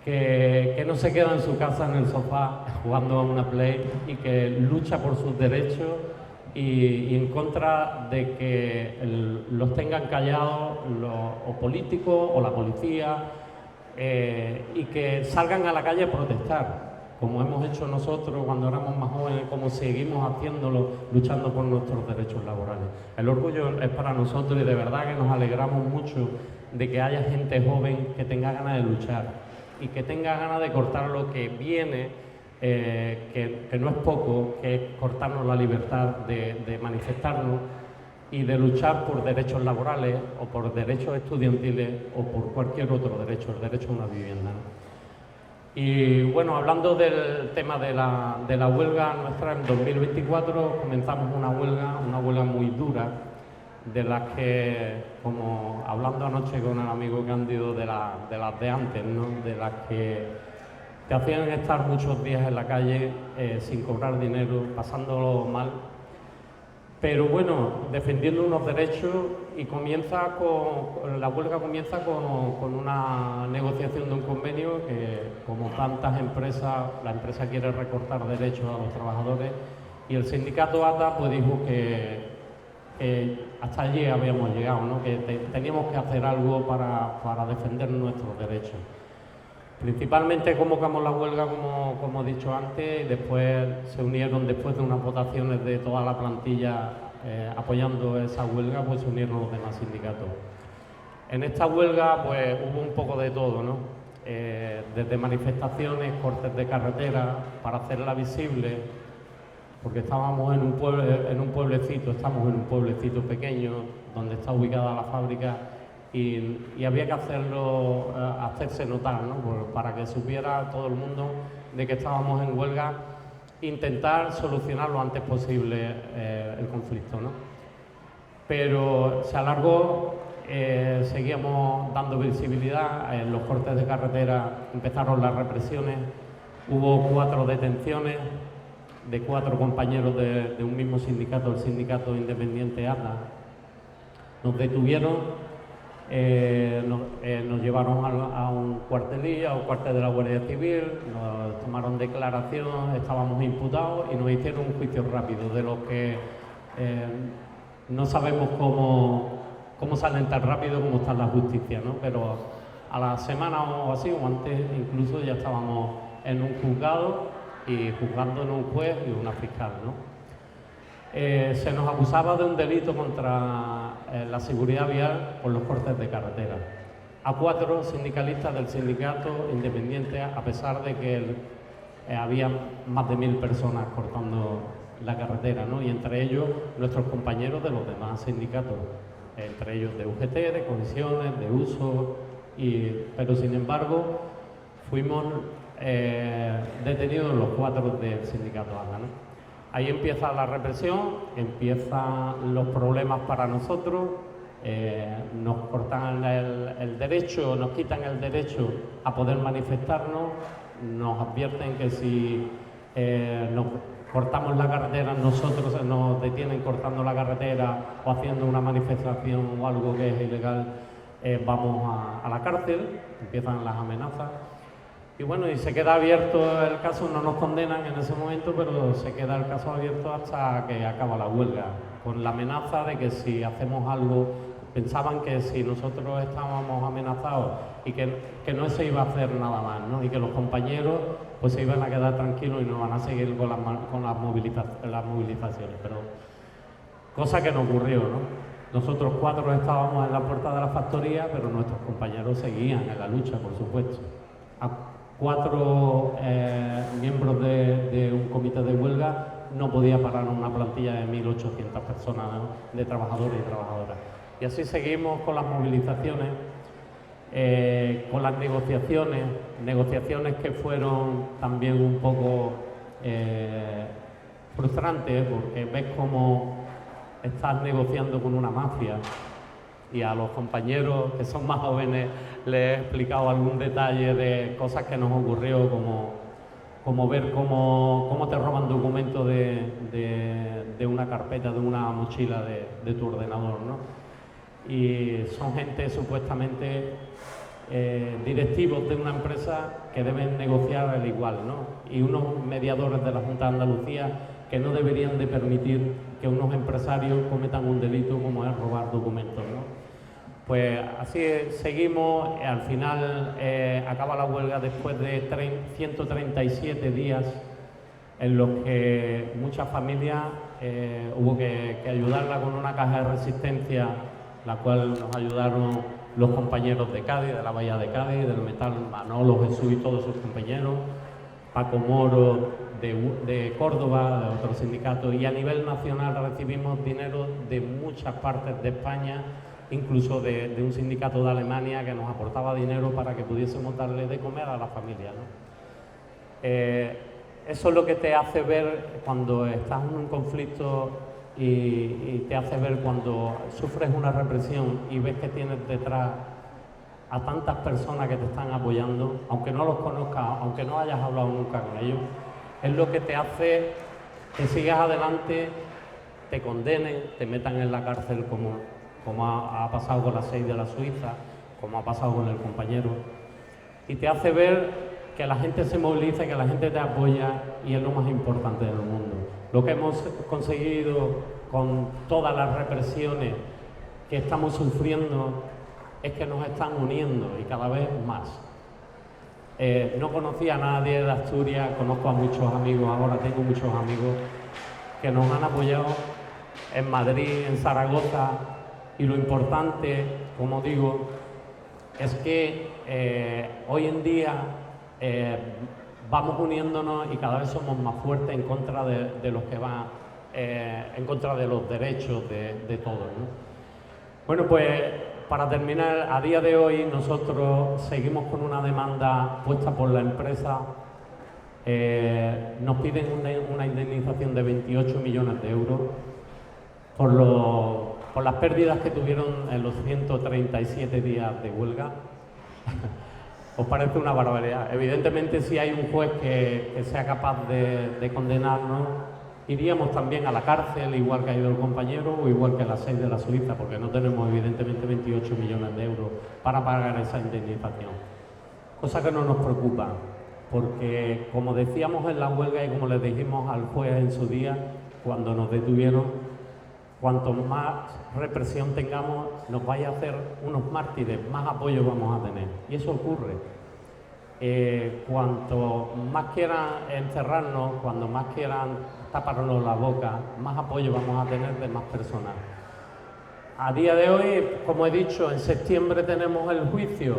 que no se queda en su casa en el sofá jugando a una play y que lucha por sus derechos y en contra de que los tengan callados o políticos o la policía, y que salgan a la calle a protestar, como hemos hecho nosotros cuando éramos más jóvenes, como seguimos haciéndolo, luchando por nuestros derechos laborales. El orgullo es para nosotros y de verdad que nos alegramos mucho de que haya gente joven que tenga ganas de luchar y que tenga ganas de cortar lo que viene, que no es poco, que es cortarnos la libertad de manifestarnos y de luchar por derechos laborales o por derechos estudiantiles o por cualquier otro derecho, el derecho a una vivienda, ¿no? Y bueno, hablando del tema de la huelga nuestra, en 2024 comenzamos una huelga muy dura, de las que, como hablando anoche con el amigo Cándido, de las de antes, ¿no?, de las que te hacían estar muchos días en la calle sin cobrar dinero, pasándolo mal, pero bueno, defendiendo unos derechos, y la huelga comienza con una negociación de un convenio que, como tantas empresas, la empresa quiere recortar derechos a los trabajadores y el sindicato ATA pues dijo que hasta allí habíamos llegado, ¿no?, que teníamos que hacer algo para defender nuestros derechos. Principalmente convocamos la huelga, como he dicho antes, y después se unieron, después de unas votaciones de toda la plantilla apoyando esa huelga, pues se unieron los demás sindicatos. En esta huelga pues hubo un poco de todo, ¿no? Desde manifestaciones, cortes de carretera, para hacerla visible, porque estábamos estamos en un pueblecito pequeño, donde está ubicada la fábrica, y había que hacerse notar, ¿no?, para que supiera todo el mundo de que estábamos en huelga, intentar solucionar lo antes posible el conflicto, ¿no? Pero se alargó, seguíamos dando visibilidad, en los cortes de carretera empezaron las represiones, hubo 4 detenciones de 4 compañeros de un mismo sindicato, el sindicato independiente ATA. Nos detuvieron. Nos llevaron a un cuartel de la Guardia Civil, nos tomaron declaración, estábamos imputados y nos hicieron un juicio rápido, de los que no sabemos cómo salen tan rápido como está la justicia, ¿no? Pero a la semana o así, o antes incluso, ya estábamos en un juzgado y juzgándonos un juez y una fiscal, ¿no? Se nos acusaba de un delito contra la seguridad vial por los cortes de carretera. A 4 sindicalistas del sindicato independiente, a pesar de que había más de 1000 personas cortando la carretera, ¿no? Y entre ellos nuestros compañeros de los demás sindicatos, entre ellos de UGT, de comisiones, de uso, pero sin embargo fuimos detenidos los 4 del sindicato ANA, ¿no? Ahí empieza la represión, empiezan los problemas para nosotros, nos cortan el derecho, nos quitan el derecho a poder manifestarnos, nos advierten que si nos cortamos la carretera, nosotros nos detienen cortando la carretera o haciendo una manifestación o algo que es ilegal, vamos a la cárcel, empiezan las amenazas. Y bueno, y se queda abierto el caso, no nos condenan en ese momento, pero se queda el caso abierto hasta que acaba la huelga, con la amenaza de que si hacemos algo, pensaban que si nosotros estábamos amenazados y que no se iba a hacer nada más, ¿no? Y que los compañeros pues se iban a quedar tranquilos y no van a seguir con las movilizaciones, pero cosa que no ocurrió, ¿no? Nosotros 4 estábamos en la puerta de la factoría, pero nuestros compañeros seguían en la lucha, por supuesto. 4 miembros de un comité de huelga no podía parar una plantilla de 1.800 personas, ¿no? De trabajadores y trabajadoras. Y así seguimos con las movilizaciones, con las negociaciones que fueron también un poco frustrantes, porque ves cómo estás negociando con una mafia. Y a los compañeros que son más jóvenes les he explicado algún detalle de cosas que nos ocurrió, como ver cómo te roban documentos de una carpeta, de una mochila de tu ordenador, ¿no? Y son gente supuestamente directivos de una empresa que deben negociar al igual, ¿no? Y unos mediadores de la Junta de Andalucía que no deberían de permitir que unos empresarios cometan un delito como es robar documentos, ¿no? Pues así seguimos, al final acaba la huelga después de 137 días en los que muchas familias hubo que ayudarla con una caja de resistencia, la cual nos ayudaron los compañeros de Cádiz, de la Bahía de Cádiz, del Metal, Manolo, Jesús y todos sus compañeros, Paco Moro de Córdoba, de otros sindicatos, y a nivel nacional recibimos dinero de muchas partes de España, incluso de un sindicato de Alemania que nos aportaba dinero para que pudiésemos darle de comer a la familia, ¿no? Eso es lo que te hace ver cuando estás en un conflicto y te hace ver cuando sufres una represión y ves que tienes detrás a tantas personas que te están apoyando, aunque no los conozcas, aunque no hayas hablado nunca con ellos, es lo que te hace que sigas adelante, te condenen, te metan en la cárcel como ha pasado con las 6 de la Suiza, como ha pasado con el compañero, y te hace ver que la gente se moviliza, que la gente te apoya, y es lo más importante del mundo. Lo que hemos conseguido con todas las represiones que estamos sufriendo es que nos están uniendo y cada vez más. No conocía a nadie de Asturias, conozco a muchos amigos, ahora tengo muchos amigos que nos han apoyado en Madrid, en Zaragoza, y lo importante, como digo, es que hoy en día vamos uniéndonos y cada vez somos más fuertes en contra de los que van, en contra de los derechos de todos, ¿no? Bueno, pues para terminar, a día de hoy nosotros seguimos con una demanda puesta por la empresa. Nos piden una indemnización de 28 millones de euros por las pérdidas que tuvieron en los 137 días de huelga. ¿Os parece una barbaridad? Evidentemente, si hay un juez que sea capaz de condenarnos, iríamos también a la cárcel, igual que ha ido el compañero, o igual que las 6 de la Suiza, porque no tenemos evidentemente 28 millones de euros para pagar esa indemnización. Cosa que no nos preocupa, porque como decíamos en la huelga y como le dijimos al juez en su día, cuando nos detuvieron, cuanto más represión tengamos, nos vaya a hacer unos mártires, más apoyo vamos a tener. Y eso ocurre. Cuanto más quieran encerrarnos, cuando más quieran taparnos la boca, más apoyo vamos a tener de más personas. A día de hoy, como he dicho, en septiembre tenemos el juicio.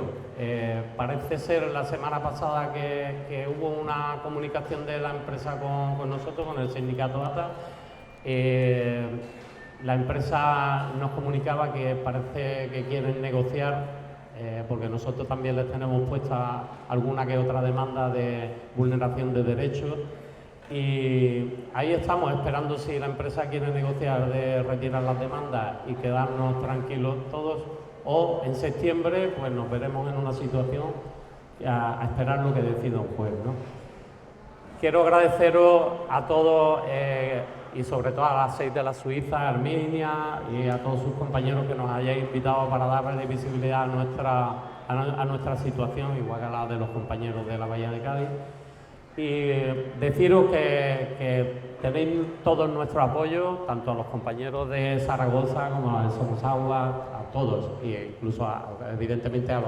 Parece ser la semana pasada que hubo una comunicación de la empresa con nosotros, con el sindicato ATA. La empresa nos comunicaba que parece que quieren negociar, porque nosotros también les tenemos puesta alguna que otra demanda de vulneración de derechos. Y ahí estamos esperando si la empresa quiere negociar de retirar las demandas y quedarnos tranquilos todos, o en septiembre pues nos veremos en una situación a esperar lo que decida un juez, ¿no? Quiero agradeceros a todos y sobre todo a las 6 de la Suiza, a Arminia y a todos sus compañeros que nos hayáis invitado para darle visibilidad a nuestra situación, igual que a la de los compañeros de la Bahía de Cádiz. Y deciros que tenéis todo nuestro apoyo, tanto a los compañeros de Zaragoza como a los de Somosagua, a todos, e incluso evidentemente a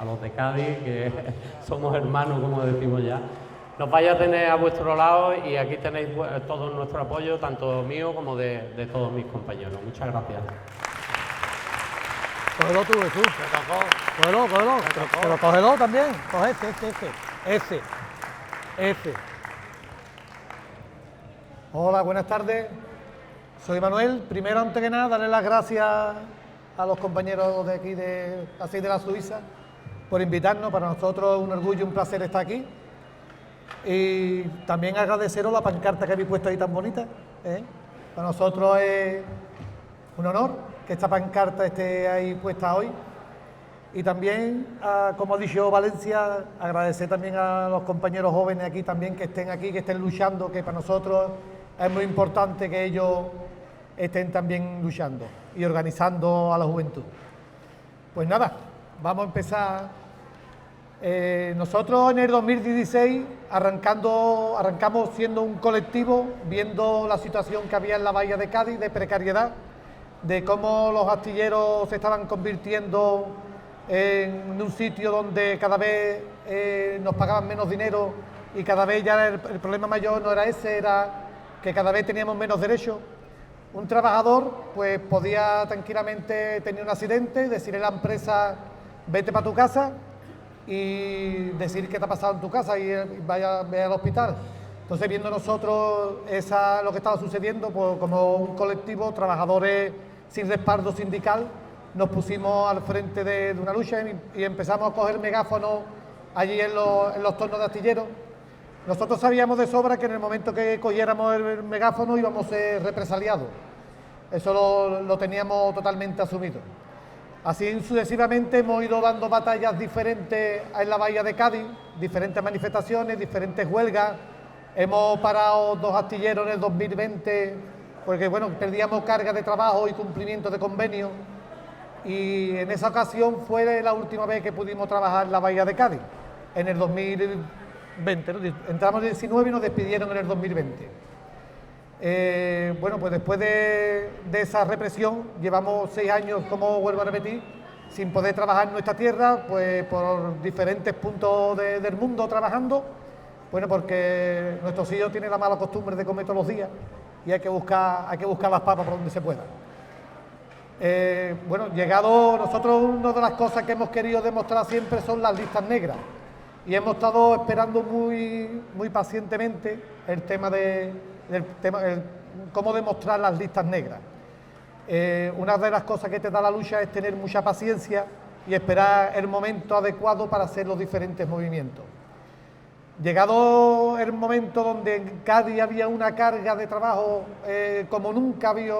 los de Cádiz, que somos hermanos, como decimos ya. Nos vais a tener a vuestro lado y aquí tenéis todo nuestro apoyo, tanto mío como de todos mis compañeros. Muchas gracias. Cógelo tú, Jesús. Cógelo. Pero cógelo también. Coge ese. Hola, buenas tardes. Soy Manuel. Primero, antes que nada, darle las gracias a los compañeros de aquí de la 6 de la Suiza por invitarnos. Para nosotros es un orgullo y un placer estar aquí. Y también agradeceros la pancarta que habéis puesto ahí tan bonita, ¿eh? Para nosotros es un honor que esta pancarta esté ahí puesta hoy. Y también, como ha dicho Valencia, agradecer también a los compañeros jóvenes aquí también que estén aquí, que estén luchando, que para nosotros es muy importante que ellos estén también luchando y organizando a la juventud. Pues nada, vamos a empezar. Nosotros en el 2016 arrancamos siendo un colectivo, viendo la situación que había en la Bahía de Cádiz de precariedad, de cómo los astilleros se estaban convirtiendo en un sitio donde cada vez nos pagaban menos dinero y cada vez ya el problema mayor no era ese, era que cada vez teníamos menos derechos. Un trabajador pues podía tranquilamente tener un accidente, decirle a la empresa vete para tu casa y decir qué te ha pasado en tu casa y vaya al hospital. Entonces, viendo nosotros lo que estaba sucediendo, pues como un colectivo, trabajadores sin respaldo sindical, nos pusimos al frente de una lucha y empezamos a coger megáfonos allí en los tornos de astilleros. Nosotros sabíamos de sobra que en el momento que cogiéramos el megáfono íbamos a ser represaliados. Eso lo teníamos totalmente asumido. Así sucesivamente hemos ido dando batallas diferentes en la Bahía de Cádiz, diferentes manifestaciones, diferentes huelgas. Hemos parado 2 astilleros en el 2020 porque bueno, perdíamos carga de trabajo y cumplimiento de convenios. Y en esa ocasión fue la última vez que pudimos trabajar en la Bahía de Cádiz, en el 2020. Entramos en el 19 y nos despidieron en el 2020. Bueno, pues después de esa represión, llevamos 6 años, como vuelvo a repetir, sin poder trabajar en nuestra tierra, pues por diferentes puntos del mundo trabajando, bueno, porque nuestros hijos tienen la mala costumbre de comer todos los días y hay que buscar las papas por donde se pueda. Bueno, nosotros una de las cosas que hemos querido demostrar siempre son las listas negras y hemos estado esperando muy pacientemente el tema cómo demostrar las listas negras. Una de las cosas que te da la lucha es tener mucha paciencia y esperar el momento adecuado para hacer los diferentes movimientos. Llegado el momento donde en Cádiz había una carga de trabajo como nunca había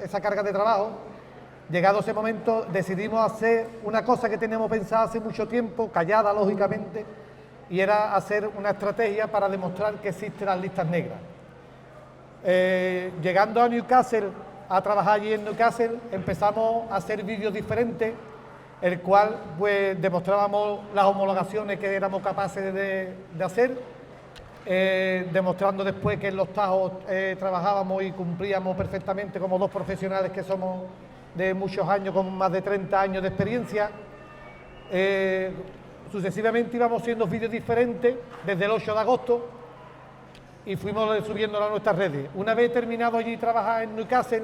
esa carga de trabajo, llegado ese momento decidimos hacer una cosa que teníamos pensada hace mucho tiempo, callada lógicamente, y era hacer una estrategia para demostrar que existen las listas negras. Llegando a Newcastle, a trabajar allí en Newcastle, empezamos a hacer vídeos diferentes, el cual pues demostrábamos las homologaciones que éramos capaces de hacer, demostrando después que en los tajos trabajábamos y cumplíamos perfectamente como 2 profesionales que somos de muchos años, con más de 30 años de experiencia. Sucesivamente íbamos haciendo vídeos diferentes desde el 8 de agosto y fuimos subiéndolo a nuestras redes. Una vez terminado allí trabajar en Newcastle,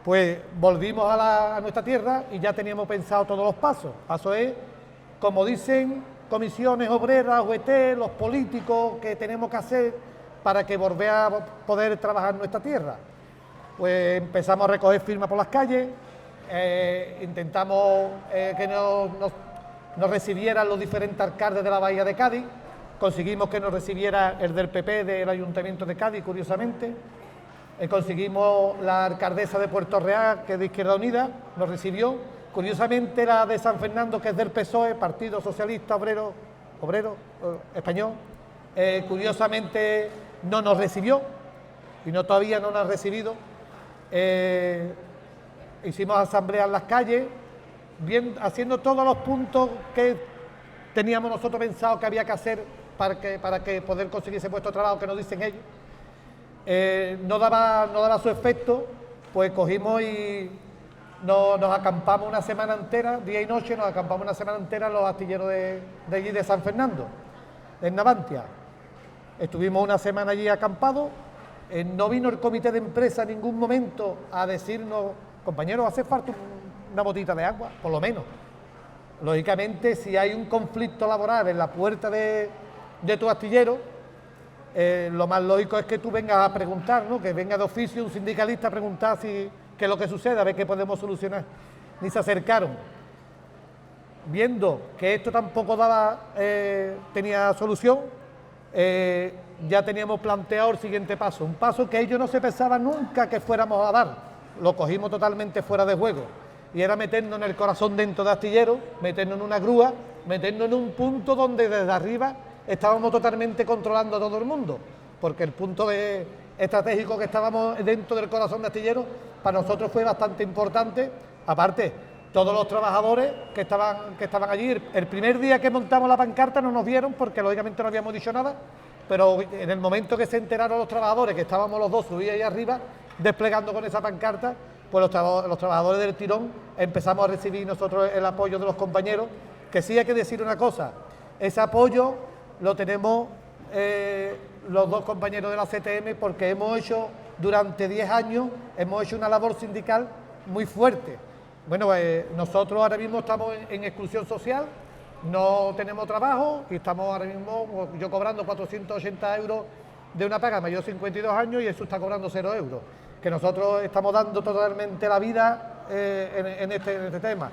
pues volvimos a nuestra tierra y ya teníamos pensado todos los pasos. Paso es, como dicen comisiones obreras, UGT, los políticos, que tenemos que hacer para que volver a poder trabajar en nuestra tierra. Pues empezamos a recoger firmas por las calles, intentamos que nos recibieran los diferentes alcaldes de la Bahía de Cádiz, conseguimos que nos recibiera el del PP del Ayuntamiento de Cádiz, curiosamente, conseguimos la alcaldesa de Puerto Real, que es de Izquierda Unida, nos recibió, curiosamente la de San Fernando, que es del PSOE, Partido Socialista Obrero Español, curiosamente no nos recibió, y todavía no nos ha recibido. Hicimos asambleas en las calles, haciendo todos los puntos que teníamos nosotros pensado que había que hacer para que poder conseguir ese puesto de trabajo que nos dicen ellos. No daba su efecto, pues cogimos y nos acampamos una semana entera, día y noche, nos acampamos una semana entera en los astilleros de allí de San Fernando, en Navantia. Estuvimos una semana allí acampados. No vino el comité de empresa en ningún momento a decirnos, compañeros, hace falta una botita de agua, por lo menos. Lógicamente, si hay un conflicto laboral en la puerta de tu astillero, lo más lógico es que tú vengas a preguntar, ¿no? Que venga de oficio un sindicalista a preguntar qué es lo que sucede, a ver qué podemos solucionar. Ni se acercaron. Viendo que esto tampoco tenía solución, ya teníamos planteado el siguiente paso, un paso que ellos no se pensaban nunca que fuéramos a dar, lo cogimos totalmente fuera de juego, y era meternos en el corazón dentro de astillero, meternos en una grúa, meternos en un punto donde desde arriba estábamos totalmente controlando a todo el mundo, porque el punto estratégico que estábamos dentro del corazón de astillero para nosotros fue bastante importante. Aparte, todos los trabajadores que estaban allí, el primer día que montamos la pancarta no nos vieron porque lógicamente no habíamos dicho nada, pero en el momento que se enteraron los trabajadores, que estábamos los dos subidos ahí arriba, desplegando con esa pancarta, pues los trabajadores del tirón empezamos a recibir nosotros el apoyo de los compañeros, que sí hay que decir una cosa, ese apoyo lo tenemos los dos compañeros de la CTM, porque hemos hecho durante 10 años, hemos hecho una labor sindical muy fuerte. Bueno, nosotros ahora mismo estamos en exclusión social, no tenemos trabajo y estamos ahora mismo, yo cobrando 480 euros de una paga mayor de 52 años y eso está cobrando 0 euros, que nosotros estamos dando totalmente la vida en este tema.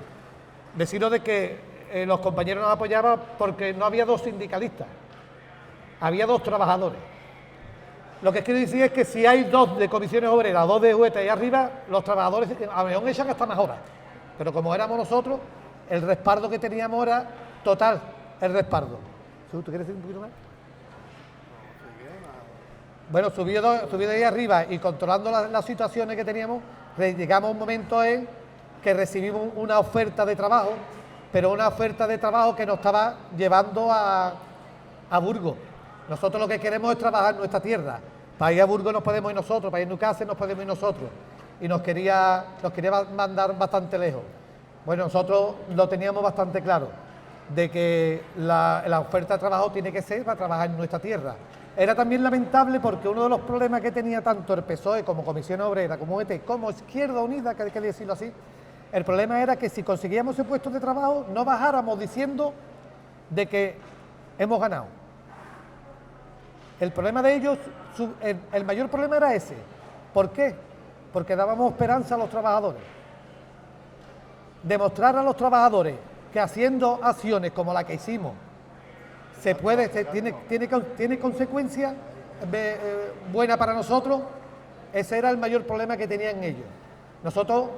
Deciros de que los compañeros nos apoyaban porque no había dos sindicalistas, había dos trabajadores. Lo que quiero decir es que si hay dos de comisiones obreras, dos de UGT y arriba, los trabajadores a lo mejor echan hasta más horas. Pero como éramos nosotros, el respaldo que teníamos era total, el respaldo. ¿Tú quieres decir un poquito más? Bueno, subido de ahí arriba y controlando las situaciones que teníamos, llegamos a un momento en que recibimos una oferta de trabajo, pero una oferta de trabajo que nos estaba llevando a Burgos. Nosotros lo que queremos es trabajar en nuestra tierra. Para ir a Burgos nos podemos ir nosotros, para ir a Newcastle nos podemos ir nosotros. Y nos quería mandar bastante lejos. Bueno, nosotros lo teníamos bastante claro, de que la oferta de trabajo tiene que ser para trabajar en nuestra tierra. Era también lamentable porque uno de los problemas que tenía tanto el PSOE como Comisión Obrera, como UGT, como Izquierda Unida, que hay que decirlo así, el problema era que si conseguíamos ese puesto de trabajo no bajáramos diciendo de que hemos ganado. El problema de ellos, el mayor problema era ese. ¿Por qué? Porque dábamos esperanza a los trabajadores. Demostrar a los trabajadores que haciendo acciones como la que hicimos tiene consecuencias buenas para nosotros, ese era el mayor problema que tenían ellos. Nosotros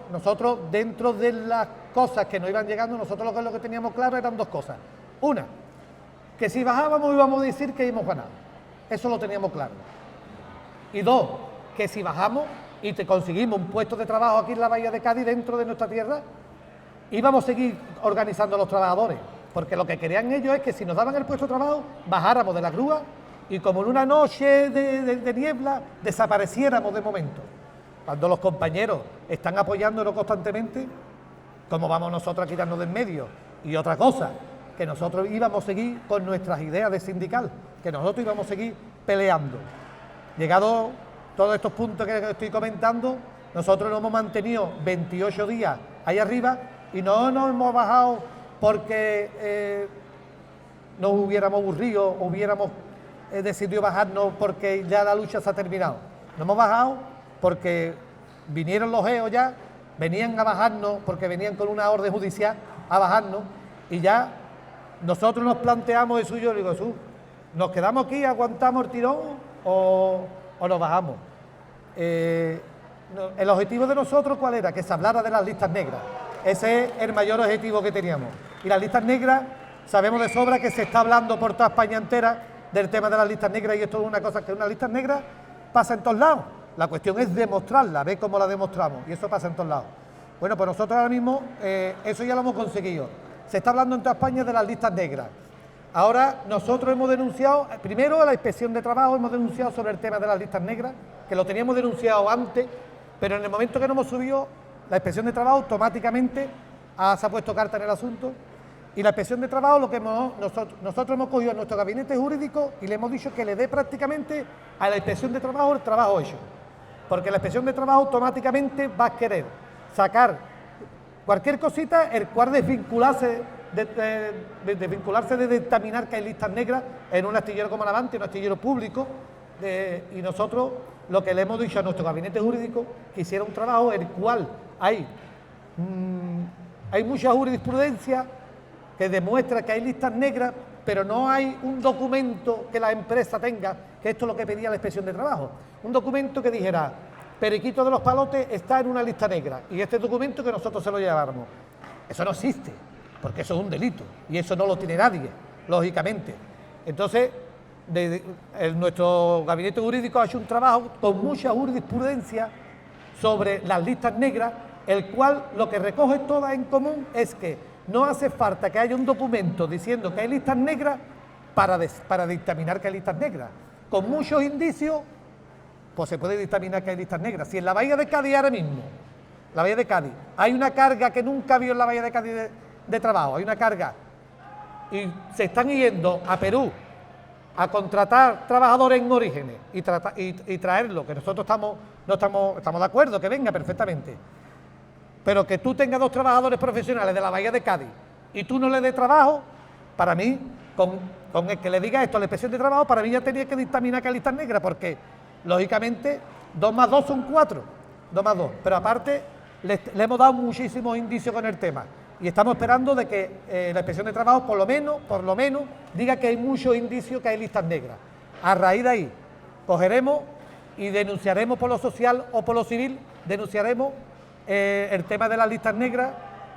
dentro de las cosas que nos iban llegando, nosotros lo que teníamos claro eran dos cosas. Una, que si bajábamos íbamos a decir que íbamos ganado. Eso lo teníamos claro. Y dos, que si bajamos y te conseguimos un puesto de trabajo aquí en la Bahía de Cádiz, dentro de nuestra tierra, íbamos a seguir organizando a los trabajadores, porque lo que querían ellos es que si nos daban el puesto de trabajo, bajáramos de la grúa y como en una noche de niebla, desapareciéramos de momento. Cuando los compañeros están apoyándonos constantemente, ¿cómo vamos nosotros a quitarnos de en medio? Y otra cosa, que nosotros íbamos a seguir con nuestras ideas de sindical, que nosotros íbamos a seguir peleando. Llegado todos estos puntos que estoy comentando, Nosotros nos hemos mantenido 28 días ahí arriba y no nos hemos bajado porque nos hubiéramos aburrido o hubiéramos decidido bajarnos porque ya la lucha se ha terminado. Nos hemos bajado porque vinieron los EOS ya, venían a bajarnos porque venían con una orden judicial a bajarnos y ya nosotros nos planteamos eso. Yo digo, Jesús, ¿nos quedamos aquí, aguantamos el tirón o nos bajamos? El objetivo de nosotros, ¿cuál era? Que se hablara de las listas negras. Ese es el mayor objetivo que teníamos. Y las listas negras, sabemos de sobra que se está hablando por toda España entera del tema de las listas negras, y esto es una cosa que una lista negra pasa en todos lados. La cuestión es demostrarla, ver cómo la demostramos, y eso pasa en todos lados. Bueno, pues nosotros ahora mismo eso ya lo hemos conseguido. Se está hablando en toda España de las listas negras. Ahora nosotros hemos denunciado, primero a la Inspección de Trabajo hemos denunciado sobre el tema de las listas negras, que lo teníamos denunciado antes, pero en el momento que nos hemos subido, la Inspección de Trabajo automáticamente se ha puesto carta en el asunto, y la Inspección de Trabajo lo que nosotros hemos cogido a nuestro gabinete jurídico y le hemos dicho que le dé prácticamente a la Inspección de Trabajo el trabajo hecho, porque la Inspección de Trabajo automáticamente va a querer sacar cualquier cosita, el cual desvincularse de dictaminar que hay listas negras en un astillero como Levante, un astillero público, y nosotros lo que le hemos dicho a nuestro gabinete jurídico, que hiciera un trabajo en el cual hay mucha jurisprudencia que demuestra que hay listas negras, pero no hay un documento que la empresa tenga, que esto es lo que pedía la Inspección de Trabajo, un documento que dijera, Periquito de los Palotes está en una lista negra, y este documento que nosotros se lo lleváramos. Eso no existe, porque eso es un delito, y eso no lo tiene nadie, lógicamente. Entonces, nuestro gabinete jurídico ha hecho un trabajo con mucha jurisprudencia sobre las listas negras, el cual lo que recoge todas en común es que no hace falta que haya un documento diciendo que hay listas negras para dictaminar que hay listas negras. Con muchos indicios, pues se puede dictaminar que hay listas negras. Si en la Bahía de Cádiz ahora mismo, la Bahía de Cádiz, hay una carga que nunca vio en la Bahía de Cádiz de trabajo, hay una carga, y se están yendo a Perú a contratar trabajadores en Orígenes y traerlo, que nosotros no estamos de acuerdo, que venga perfectamente, pero que tú tengas 2 trabajadores profesionales de la Bahía de Cádiz y tú no le des trabajo, para mí, con el que le diga esto a la Inspección de Trabajo, para mí ya tenía que dictaminar que hay listas negras, porque lógicamente 2 más 2 son 4, 2 más 2, pero aparte le hemos dado muchísimos indicios con el tema. Y estamos esperando de que la Inspección de Trabajo por lo menos diga que hay muchos indicios que hay listas negras. A raíz de ahí cogeremos y denunciaremos por lo social o por lo civil, denunciaremos el tema de las listas negras.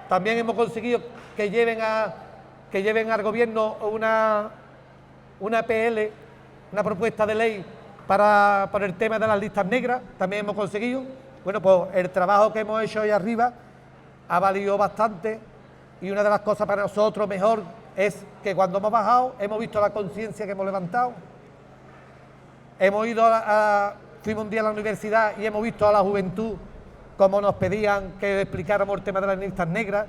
También hemos conseguido que lleven al gobierno una PL, una propuesta de ley por el tema de las listas negras, también hemos conseguido. Bueno, pues el trabajo que hemos hecho ahí arriba ha valido bastante, y una de las cosas para nosotros mejor es que cuando hemos bajado hemos visto la conciencia que hemos levantado. Hemos ido fuimos un día a la universidad y hemos visto a la juventud cómo nos pedían que explicáramos el tema de las listas negras,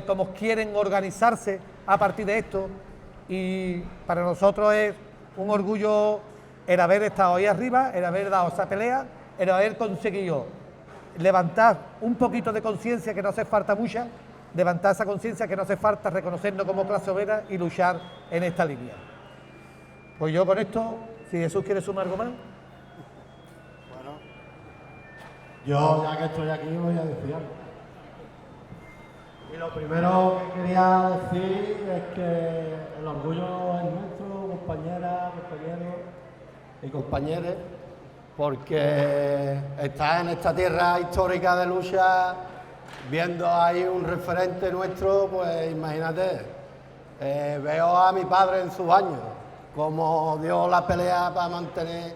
cómo quieren organizarse a partir de esto, y para nosotros es un orgullo el haber estado ahí arriba, el haber dado esa pelea, el haber conseguido levantar un poquito de conciencia, que no hace falta mucha, levantar esa conciencia que no hace falta, reconocernos como clase obrera y luchar en esta línea. Pues yo con esto, si Jesús quiere sumar algo más. Bueno, yo ya que estoy aquí voy a decir algo. Y lo primero que quería decir es que el orgullo es nuestro, compañeras, compañeros y compañeras, porque estar en esta tierra histórica de lucha, viendo ahí un referente nuestro, pues imagínate, veo a mi padre en sus años, cómo dio la pelea para mantener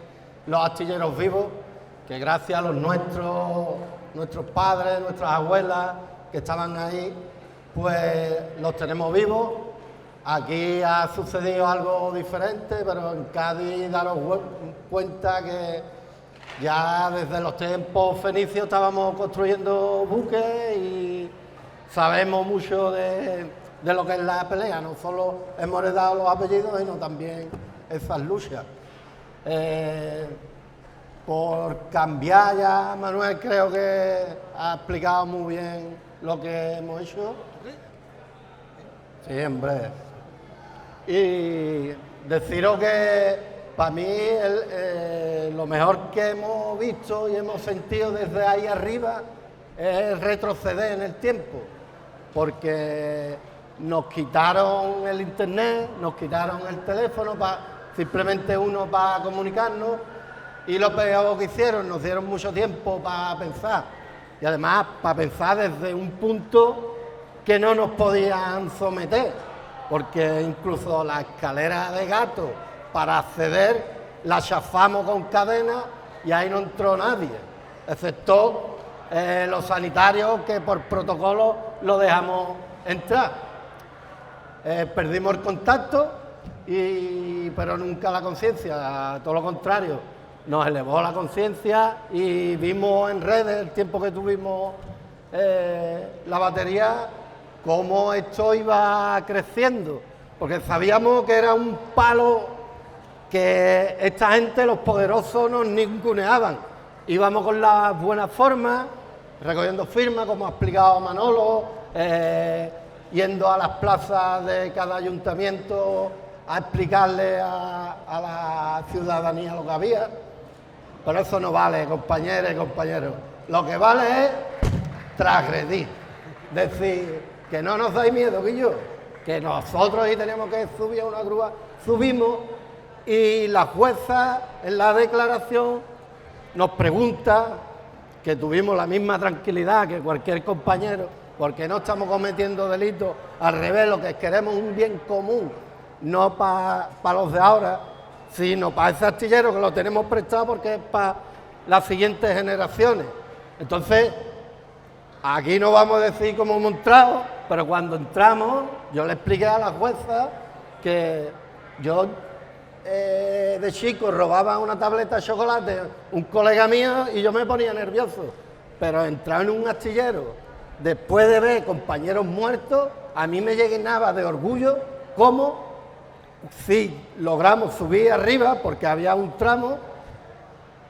los astilleros vivos, que gracias a nuestros padres, nuestras abuelas que estaban ahí, pues los tenemos vivos. Aquí ha sucedido algo diferente, pero en Cádiz daros cuenta que ya desde los tiempos fenicios estábamos construyendo buques y sabemos mucho de lo que es la pelea. No solo hemos heredado los apellidos, sino también esas luchas. por cambiar ya. Manuel creo que ha explicado muy bien lo que hemos hecho. Sí, hombre. Y deciros que para mí lo mejor que hemos visto y hemos sentido desde ahí arriba es retroceder en el tiempo, porque nos quitaron el internet, nos quitaron el teléfono, simplemente uno para comunicarnos, y lo peor que hicieron, nos dieron mucho tiempo para pensar, y además para pensar desde un punto que no nos podían someter, porque incluso la escalera de gato para acceder la chafamos con cadena y ahí no entró nadie, excepto los sanitarios que por protocolo lo dejamos entrar. Perdimos el contacto, pero nunca la conciencia, todo lo contrario, nos elevó la conciencia y vimos en redes el tiempo que tuvimos la batería, cómo esto iba creciendo, porque sabíamos que era un palo que esta gente, los poderosos, nos ninguneaban. Íbamos con las buenas formas, recogiendo firmas, como ha explicado Manolo, yendo a las plazas de cada ayuntamiento a explicarle a la ciudadanía lo que había. Pero eso no vale, compañeras y compañeros. Lo que vale es transgredir. Decir que no nos dais miedo, que nosotros ahí tenemos que subir a una grúa, subimos, y la jueza en la declaración nos pregunta, que tuvimos la misma tranquilidad que cualquier compañero, porque no estamos cometiendo delitos, al revés, lo que queremos es un bien común, no para los de ahora, sino para ese astillero que lo tenemos prestado porque es para las siguientes generaciones. Entonces, aquí no vamos a decir cómo hemos entrado, pero cuando entramos, yo le expliqué a la jueza que yo de chico robaba una tableta de chocolate, un colega mío, y yo me ponía nervioso. Pero entrar en un astillero, después de ver compañeros muertos, a mí me llenaba de orgullo cómo, si logramos subir arriba, porque había un tramo,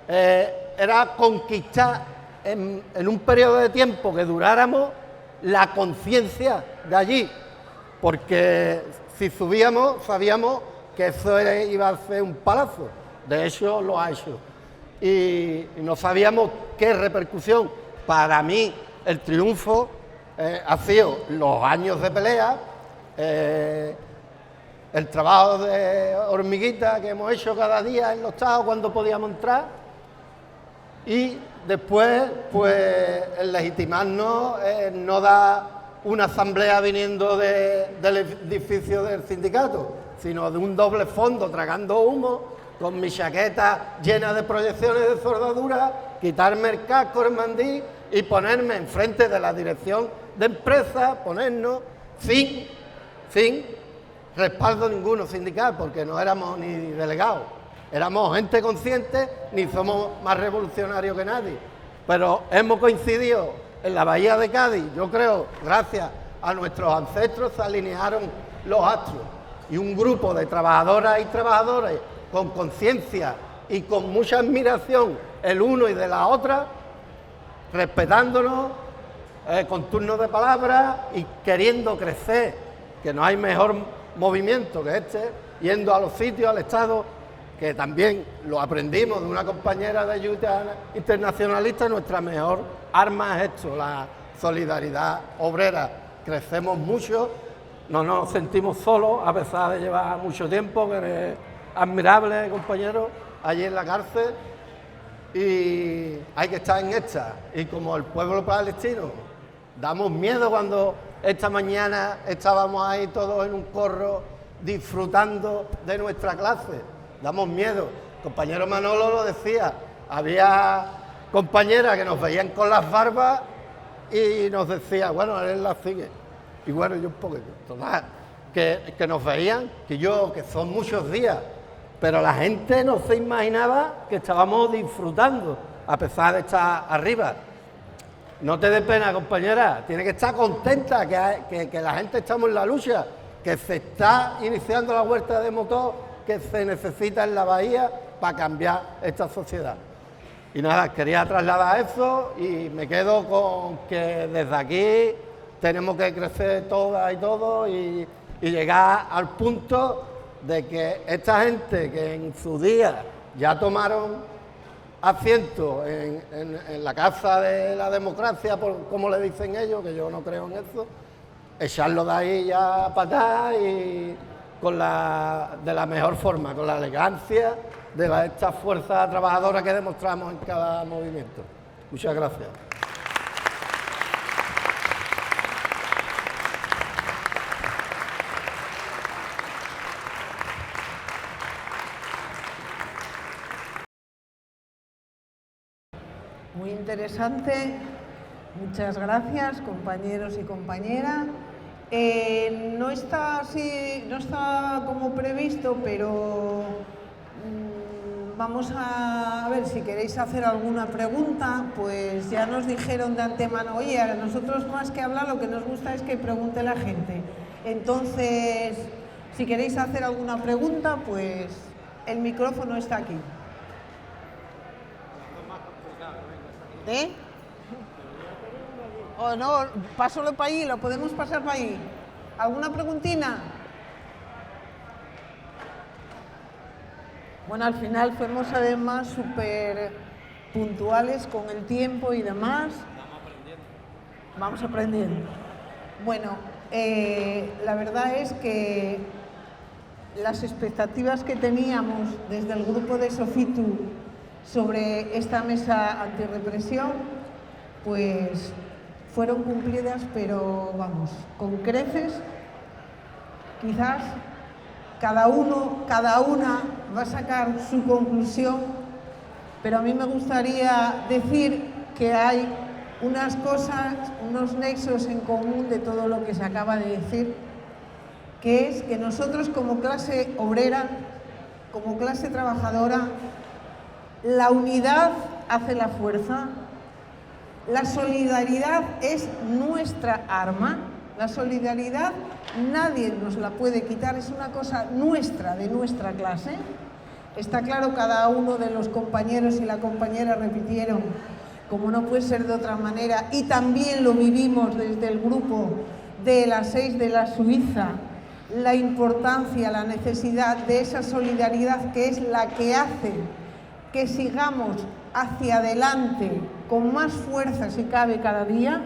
era conquistar en un periodo de tiempo que duráramos la conciencia de allí, porque si subíamos sabíamos que eso iba a ser un palazo, de hecho lo ha hecho, y no sabíamos qué repercusión. Para mí el triunfo ha sido los años de pelea, el trabajo de hormiguita que hemos hecho cada día en los estados cuando podíamos entrar, y después pues el legitimarnos no da una asamblea viniendo del edificio del sindicato, sino de un doble fondo tragando humo, con mi chaqueta llena de proyecciones de soldadura, quitarme el casco, el mandí y ponerme enfrente de la dirección de empresa, ponernos sin respaldo ninguno sindical, porque no éramos ni delegados, éramos gente consciente, ni somos más revolucionarios que nadie, pero hemos coincidido en la bahía de Cádiz. Yo creo, gracias a nuestros ancestros, se alinearon los astros, y un grupo de trabajadoras y trabajadores con conciencia y con mucha admiración el uno y de la otra, respetándonos, con turnos de palabra y queriendo crecer, que no hay mejor movimiento que este, yendo a los sitios, al Estado, que también lo aprendimos de una compañera de ayuda internacionalista. Nuestra mejor arma es esto, la solidaridad obrera. Crecemos mucho, no nos sentimos solos, a pesar de llevar mucho tiempo, que es admirable, compañero, allí en la cárcel, y hay que estar en esta. Y como el pueblo palestino, damos miedo cuando esta mañana estábamos ahí todos en un corro disfrutando de nuestra clase. Damos miedo. Compañero Manolo lo decía, había compañeras que nos veían con las barbas y nos decía, bueno, él las sigue. Y bueno, yo un poquito. Total, que nos veían, que son muchos días, pero la gente no se imaginaba que estábamos disfrutando, a pesar de estar arriba. No te dé pena, compañera, tiene que estar contenta que la gente estamos en la lucha, que se está iniciando la huerta de motor que se necesita en la bahía para cambiar esta sociedad. Y nada, quería trasladar eso y me quedo con que desde aquí tenemos que crecer todas y todos y llegar al punto de que esta gente que en su día ya tomaron asiento en la casa de la democracia, por como le dicen ellos, que yo no creo en eso, echarlo de ahí ya para atrás y de la mejor forma, con la elegancia de esta fuerza trabajadora que demostramos en cada movimiento. Muchas gracias. Muy interesante. Muchas gracias, compañeros y compañeras. No está así, no está como previsto, pero vamos a ver si queréis hacer alguna pregunta. Pues ya nos dijeron de antemano, oye, a nosotros más que hablar lo que nos gusta es que pregunte la gente. Entonces, si queréis hacer alguna pregunta, pues el micrófono está aquí. ¿Eh? O no, pásalo para ahí, lo podemos pasar para ahí. ¿Alguna preguntina? Bueno, al final fuimos además súper puntuales con el tiempo y demás. Vamos aprendiendo. Bueno, la verdad es que las expectativas que teníamos desde el grupo de Sofitu sobre esta mesa antirrepresión, pues fueron cumplidas, pero vamos, con creces. Quizás cada uno, cada una va a sacar su conclusión, pero a mí me gustaría decir que hay unas cosas, unos nexos en común de todo lo que se acaba de decir, que es que nosotros como clase obrera, como clase trabajadora, la unidad hace la fuerza, la solidaridad es nuestra arma, la solidaridad nadie nos la puede quitar, es una cosa nuestra, de nuestra clase. Está claro, cada uno de los compañeros y la compañera repitieron, como no puede ser de otra manera, y también lo vivimos desde el grupo de las 6 de la Suiza, la importancia, la necesidad de esa solidaridad que es la que hace que sigamos hacia adelante con más fuerza si cabe cada día.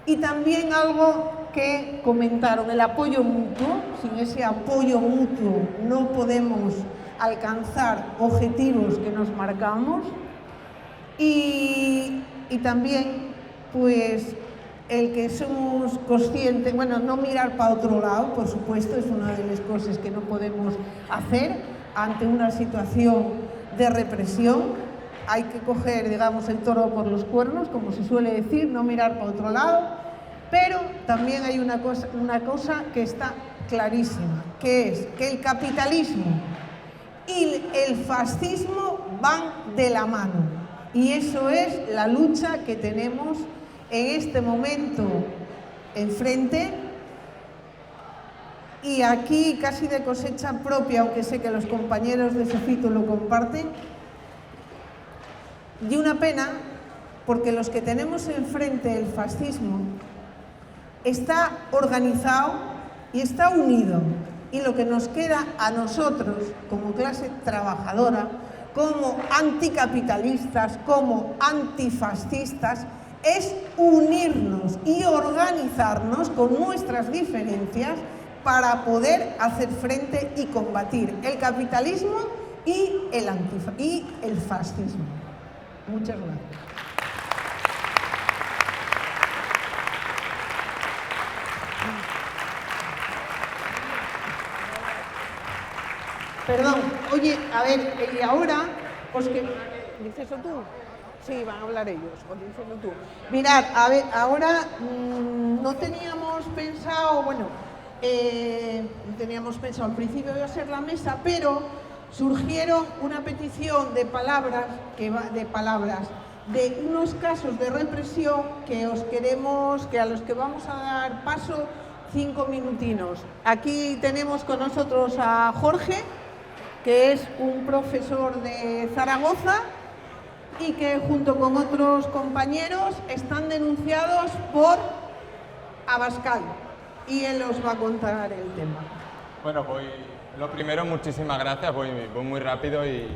Y también algo que comentaron, el apoyo mutuo. Sin ese apoyo mutuo no podemos alcanzar objetivos que nos marcamos. Y también, pues, el que somos conscientes, bueno, no mirar para otro lado, por supuesto, es una de las cosas que no podemos hacer ante una situación de represión. Hay que coger, digamos, el toro por los cuernos, como se suele decir, no mirar para otro lado, pero también hay una cosa que está clarísima, que es que el capitalismo y el fascismo van de la mano, y eso es la lucha que tenemos en este momento enfrente. Y aquí, casi de cosecha propia, aunque sé que los compañeros de Sofitu lo comparten, y una pena, porque los que tenemos enfrente el fascismo está organizado y está unido, y lo que nos queda a nosotros como clase trabajadora, como anticapitalistas, como antifascistas, es unirnos y organizarnos con nuestras diferencias para poder hacer frente y combatir el capitalismo y el fascismo. Muchas gracias. Perdón, oye, a ver, y ahora, pues que... ¿Dices eso tú? Sí, van a hablar ellos, o díselo tú. Mirad, a ver, ahora no teníamos pensado, bueno, teníamos pensado, al principio iba a ser la mesa, pero surgieron una petición de palabras, de unos casos de represión que a los que vamos a dar paso 5 minutinos. Aquí tenemos con nosotros a Jorge, que es un profesor de Zaragoza, y que junto con otros compañeros están denunciados por Abascal. Y él os va a contar el tema. Bueno, lo primero, muchísimas gracias, voy muy rápido y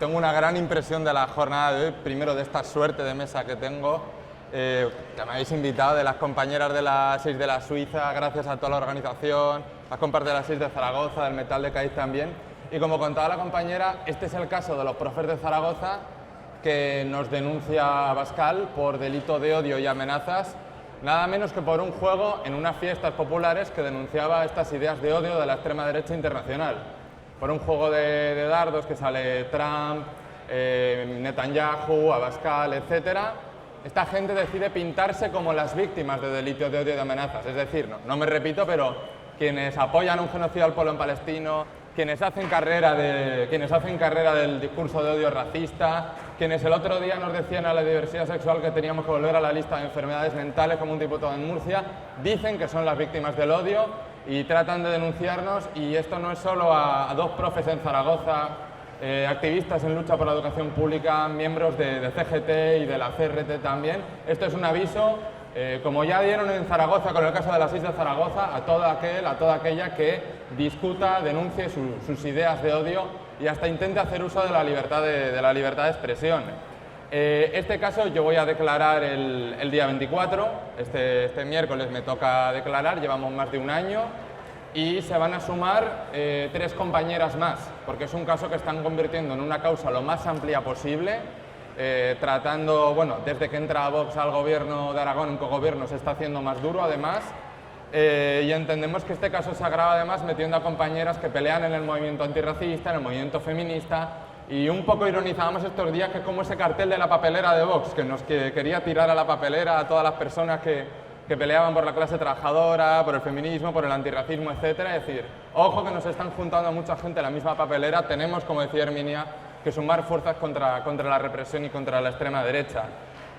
tengo una gran impresión de la jornada de hoy, primero de esta suerte de mesa que tengo, que me habéis invitado, de las compañeras de las 6 de la Suiza, gracias a toda la organización, las compas de las 6 de Zaragoza, del Metal de Cádiz también, y como contaba la compañera, este es el caso de los profes de Zaragoza que nos denuncia Abascal por delito de odio y amenazas, nada menos que por un juego en unas fiestas populares que denunciaba estas ideas de odio de la extrema derecha internacional. Por un juego de dardos que sale Trump, Netanyahu, Abascal, etc. Esta gente decide pintarse como las víctimas de delitos de odio y de amenazas. Es decir, no me repito, pero quienes apoyan un genocidio al pueblo palestino, quienes hacen carrera del discurso de odio racista, quienes el otro día nos decían a la diversidad sexual que teníamos que volver a la lista de enfermedades mentales como un diputado en Murcia, dicen que son las víctimas del odio y tratan de denunciarnos, y esto no es solo a 2 profes en Zaragoza, activistas en lucha por la educación pública, miembros de CGT y de la CRT también. Esto es un aviso, como ya dieron en Zaragoza con el caso de las 6 de Zaragoza, a todo aquella que discuta, denuncie sus ideas de odio y hasta intente hacer uso de la libertad de expresión. Este caso yo voy a declarar el día 24, este miércoles me toca declarar, llevamos más de un año y se van a sumar 3 compañeras más, porque es un caso que están convirtiendo en una causa lo más amplia posible, tratando, bueno, desde que entra Vox al gobierno de Aragón, en cogobierno, se está haciendo más duro además, y entendemos que este caso se agrava además metiendo a compañeras que pelean en el movimiento antirracista, en el movimiento feminista, y un poco ironizábamos estos días que es como ese cartel de la papelera de Vox, que quería tirar a la papelera a todas las personas que peleaban por la clase trabajadora, por el feminismo, por el antirracismo, etc. Es decir, ojo que nos están juntando a mucha gente en la misma papelera, tenemos, como decía Herminia, que sumar fuerzas contra la represión y contra la extrema derecha.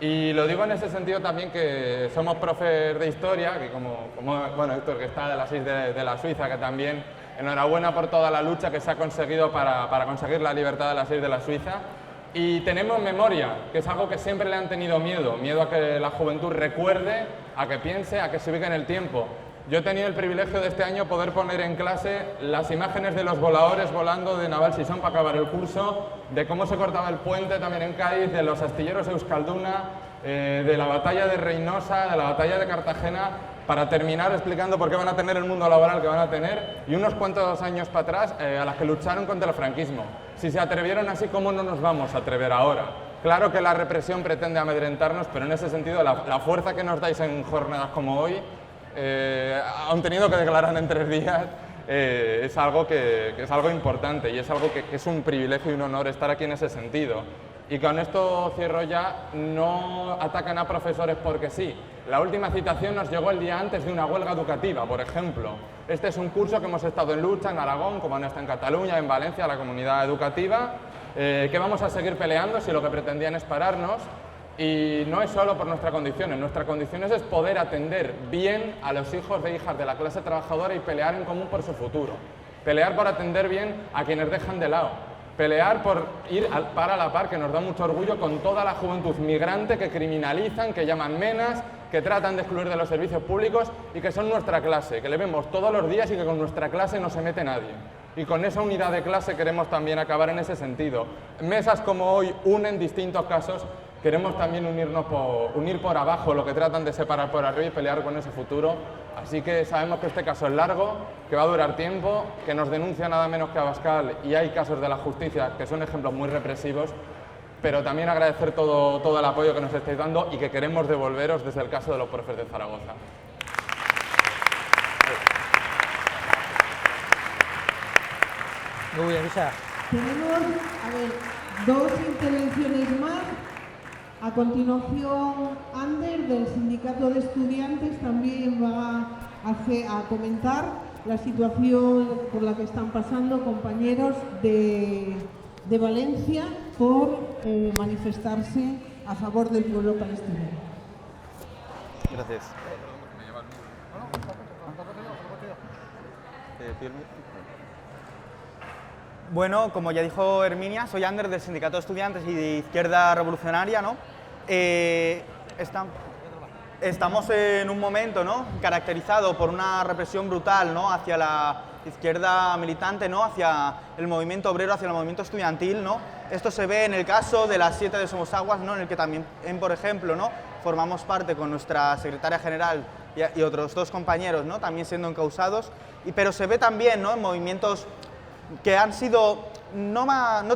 Y lo digo en ese sentido también que somos profes de historia, que como bueno, Héctor, que está de las 6 de la Suiza, que también enhorabuena por toda la lucha que se ha conseguido para conseguir la libertad de las 6 de la Suiza. Y tenemos memoria, que es algo que siempre le han tenido miedo a que la juventud recuerde, a que piense, a que se ubique en el tiempo. Yo he tenido el privilegio de este año poder poner en clase las imágenes de los voladores volando de Naval-Sison para acabar el curso, de cómo se cortaba el puente también en Cádiz, de los astilleros Euskalduna, de la batalla de Reynosa, de la batalla de Cartagena, para terminar explicando por qué van a tener el mundo laboral que van a tener, y unos cuantos años para atrás a las que lucharon contra el franquismo. Si se atrevieron así, ¿cómo no nos vamos a atrever ahora? Claro que la represión pretende amedrentarnos, pero en ese sentido la fuerza que nos dais en jornadas como hoy, aun tenido que declarar en 3 días, es algo que es algo importante y es algo que es un privilegio y un honor estar aquí en ese sentido. Y con esto cierro ya, no atacan a profesores porque sí. La última citación nos llegó el día antes de una huelga educativa, por ejemplo. Este es un curso que hemos estado en lucha en Aragón, como está en Cataluña, en Valencia, la comunidad educativa, que vamos a seguir peleando si lo que pretendían es pararnos. Y no es solo por nuestras condiciones es poder atender bien a los hijos e hijas de la clase trabajadora y pelear en común por su futuro. Pelear por atender bien a quienes dejan de lado. Pelear por ir par a la par, que nos da mucho orgullo, con toda la juventud migrante que criminalizan, que llaman menas, que tratan de excluir de los servicios públicos y que son nuestra clase, que le vemos todos los días y que con nuestra clase no se mete nadie. Y con esa unidad de clase queremos también acabar en ese sentido. Mesas como hoy unen distintos casos. Queremos también unir por abajo lo que tratan de separar por arriba y pelear con ese futuro. Así que sabemos que este caso es largo, que va a durar tiempo, que nos denuncia nada menos que Abascal y hay casos de la justicia que son ejemplos muy represivos, pero también agradecer todo el apoyo que nos estáis dando y que queremos devolveros desde el caso de los profes de Zaragoza. Tenemos, 2 intervenciones más. A continuación, Ander, del Sindicato de Estudiantes, también va a comentar la situación por la que están pasando compañeros de Valencia por manifestarse a favor del pueblo palestino. Gracias. Bueno, como ya dijo Herminia, soy Ander del Sindicato de Estudiantes y de Izquierda Revolucionaria, ¿no? Estamos en un momento, ¿no?, caracterizado por una represión brutal, ¿no?, hacia la izquierda militante, ¿no?, hacia el movimiento obrero, hacia el movimiento estudiantil, ¿no? Esto se ve en el caso de las 7 de Somosaguas, ¿no?, en el que también, por ejemplo, ¿no?, formamos parte con nuestra secretaria general y otros 2 compañeros, ¿no?, también siendo encausados, pero se ve también, ¿no?, en movimientos que han sido no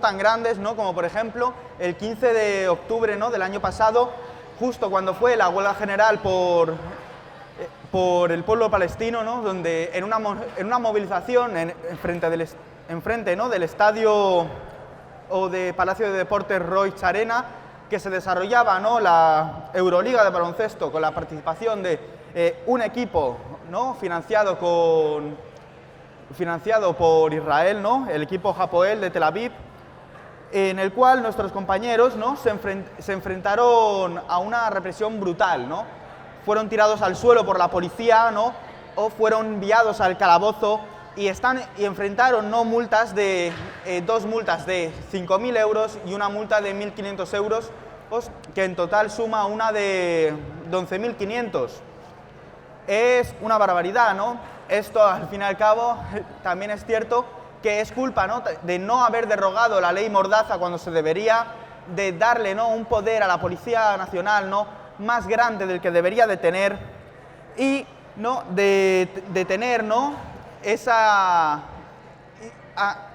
tan grandes, ¿no?, como por ejemplo el 15 de octubre, ¿no?, del año pasado, justo cuando fue la huelga general por el pueblo palestino, ¿no?, donde en una movilización enfrente, ¿no?, del estadio o de Palacio de Deportes Roig Arena, que se desarrollaba, ¿no?, la Euroliga de baloncesto con la participación de un equipo, ¿no?, financiado por Israel, ¿no?, el equipo Hapoel de Tel Aviv, en el cual nuestros compañeros, ¿no?, se enfrentaron a una represión brutal, ¿no? Fueron tirados al suelo por la policía, ¿no?, o fueron enviados al calabozo y enfrentaron, ¿no?, multas dos multas de 5.000 euros y una multa de 1.500 euros, pues, que en total suma una de 11.500. Es una barbaridad, ¿no? Esto, al fin y al cabo, también es cierto que es culpa, ¿no?, de no haber derogado la ley Mordaza cuando se debería, de darle, ¿no?, un poder a la Policía Nacional, ¿no?, más grande del que debería de tener, y, ¿no?, de tener, ¿no?, esa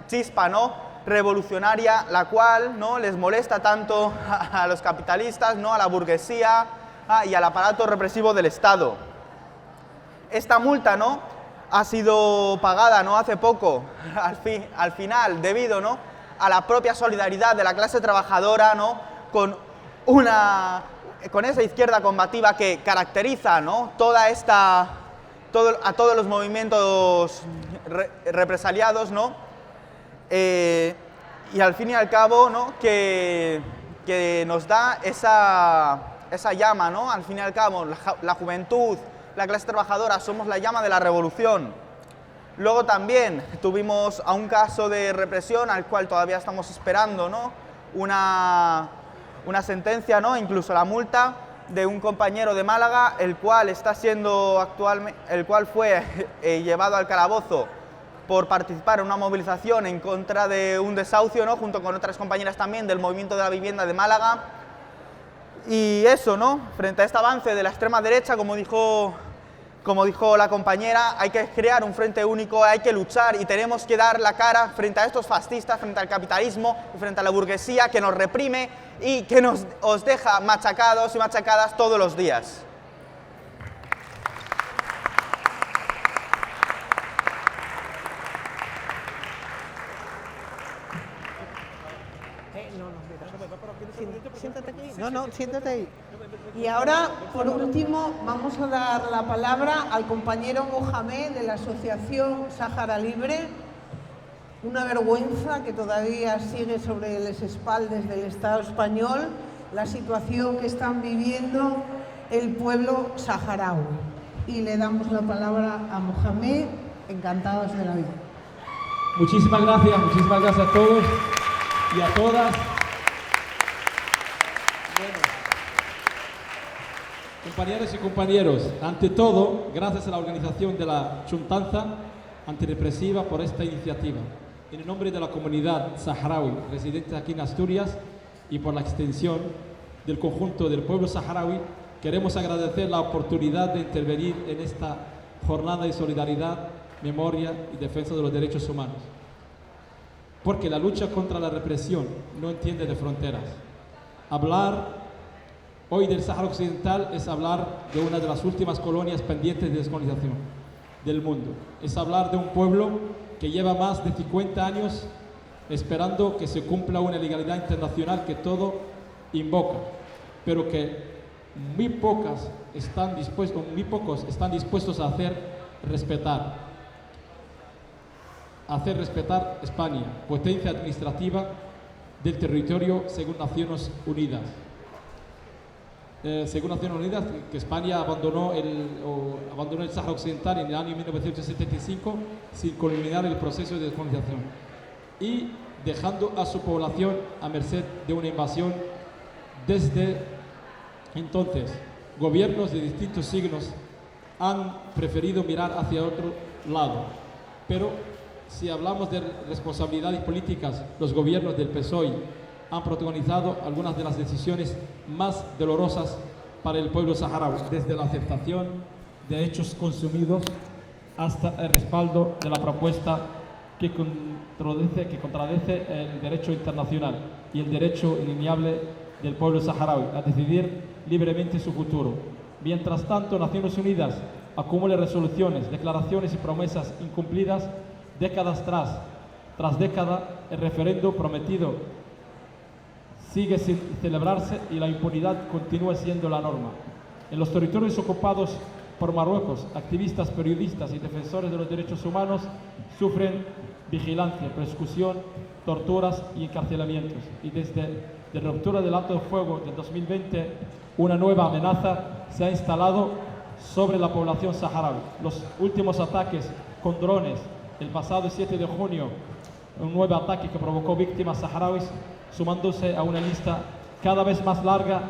chispa, ¿no?, revolucionaria, la cual, ¿no?, les molesta tanto a los capitalistas, ¿no?, a la burguesía y al aparato represivo del Estado. Esta multa, ¿no?, ha sido pagada, ¿no?, hace poco, al final, debido, ¿no?, a la propia solidaridad de la clase trabajadora, ¿no?, con esa izquierda combativa que caracteriza, ¿no?, a todos los movimientos represaliados, ¿no?, y al fin y al cabo, ¿no?, que nos da esa llama, ¿no?, al fin y al cabo, la juventud, la clase trabajadora, somos la llama de la revolución. Luego también tuvimos a un caso de represión al cual todavía estamos esperando, ¿no?, una sentencia, ¿no?, incluso la multa de un compañero de Málaga, el cual fue llevado al calabozo por participar en una movilización en contra de un desahucio, ¿no?, junto con otras compañeras también del movimiento de la vivienda de Málaga. Y eso, ¿no?, frente a este avance de la extrema derecha, como dijo la compañera, hay que crear un frente único, hay que luchar y tenemos que dar la cara frente a estos fascistas, frente al capitalismo y frente a la burguesía que nos reprime y que os deja machacados y machacadas todos los días. Siéntate aquí. No, siéntate ahí. Y ahora, por último, vamos a dar la palabra al compañero Mohamed de la Asociación Sáhara Libre. Una vergüenza que todavía sigue sobre las espaldas del Estado español la situación que están viviendo el pueblo saharaui. Y le damos la palabra a Mohamed, encantados de la vida. Muchísimas gracias a todos y a todas. Compañeras y compañeros, ante todo, gracias a la organización de la Juntanza Antirrepresiva por esta iniciativa. En el nombre de la comunidad saharaui residente aquí en Asturias y por la extensión del conjunto del pueblo saharaui, queremos agradecer la oportunidad de intervenir en esta jornada de solidaridad, memoria y defensa de los derechos humanos. Porque la lucha contra la represión no entiende de fronteras. Hablar hoy del Sáhara Occidental es hablar de una de las últimas colonias pendientes de descolonización del mundo. Es hablar de un pueblo que lleva más de 50 años esperando que se cumpla una legalidad internacional que todo invoca, pero que muy pocos están dispuestos a hacer respetar España, potencia administrativa del territorio según Naciones Unidas. Según Naciones Unidas, que España abandonó el Sáhara Occidental en el año 1975 sin culminar el proceso de descolonización. y dejando a su población a merced de una invasión. Desde entonces, gobiernos de distintos signos han preferido mirar hacia otro lado. Pero si hablamos de responsabilidades políticas, los gobiernos del PSOE han protagonizado algunas de las decisiones más dolorosas para el pueblo saharaui, desde la aceptación de hechos consumidos hasta el respaldo de la propuesta que contradice el derecho internacional y el derecho inalienable del pueblo saharaui a decidir libremente su futuro. Mientras tanto, Naciones Unidas acumula resoluciones, declaraciones y promesas incumplidas décadas tras década. El referendo prometido sigue sin celebrarse y la impunidad continúa siendo la norma. En los territorios ocupados por Marruecos, activistas, periodistas y defensores de los derechos humanos sufren vigilancia, persecución, torturas y encarcelamientos. Y desde la ruptura del alto de fuego del 2020, una nueva amenaza se ha instalado sobre la población saharaui. Los últimos ataques con drones, el pasado 7 de junio, un nuevo ataque que provocó víctimas saharauis, sumándose a una lista cada vez más larga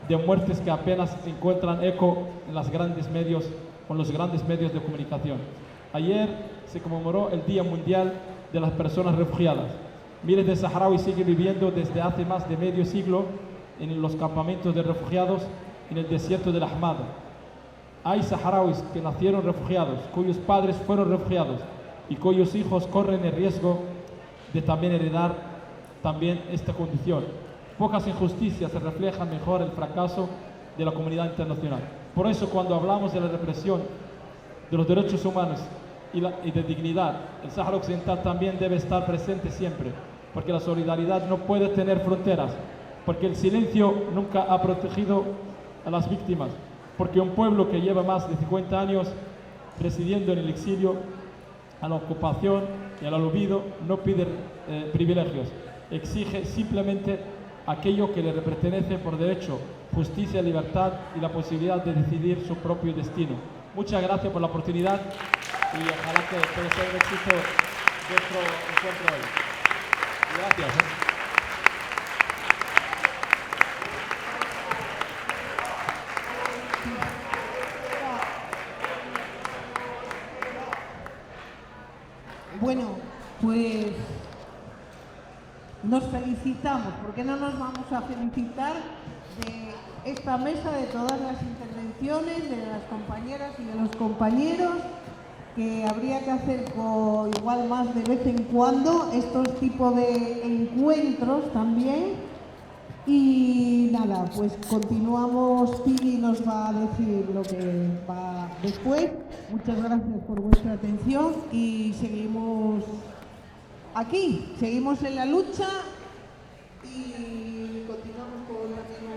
de muertes que apenas encuentran eco en los grandes medios de comunicación. Ayer se conmemoró el Día Mundial de las Personas Refugiadas. Miles de saharauis siguen viviendo desde hace más de medio siglo en los campamentos de refugiados en el desierto del Ahmada. Hay saharauis que nacieron refugiados, cuyos padres fueron refugiados y cuyos hijos corren el riesgo de también heredar esta condición. Pocas injusticias se reflejan mejor el fracaso de la comunidad internacional. Por eso, cuando hablamos de la represión de los derechos humanos y de dignidad, el Sáhara Occidental también debe estar presente siempre, porque la solidaridad no puede tener fronteras, porque el silencio nunca ha protegido a las víctimas, porque un pueblo que lleva más de 50 años residiendo en el exilio, a la ocupación y al olvido, no pide privilegios, exige simplemente aquello que le pertenece por derecho: justicia, libertad y la posibilidad de decidir su propio destino. Muchas gracias por la oportunidad y ojalá que pueda ser un éxito nuestro encuentro hoy. Gracias. Bueno, pues nos felicitamos, porque no nos vamos a felicitar de esta mesa, de todas las intervenciones, de las compañeras y de los compañeros, que habría que hacer igual más de vez en cuando estos tipos de encuentros también. Y nada, pues continuamos. Pili nos va a decir lo que va después. Muchas gracias por vuestra atención y seguimos aquí, seguimos en la lucha y continuamos con la misma.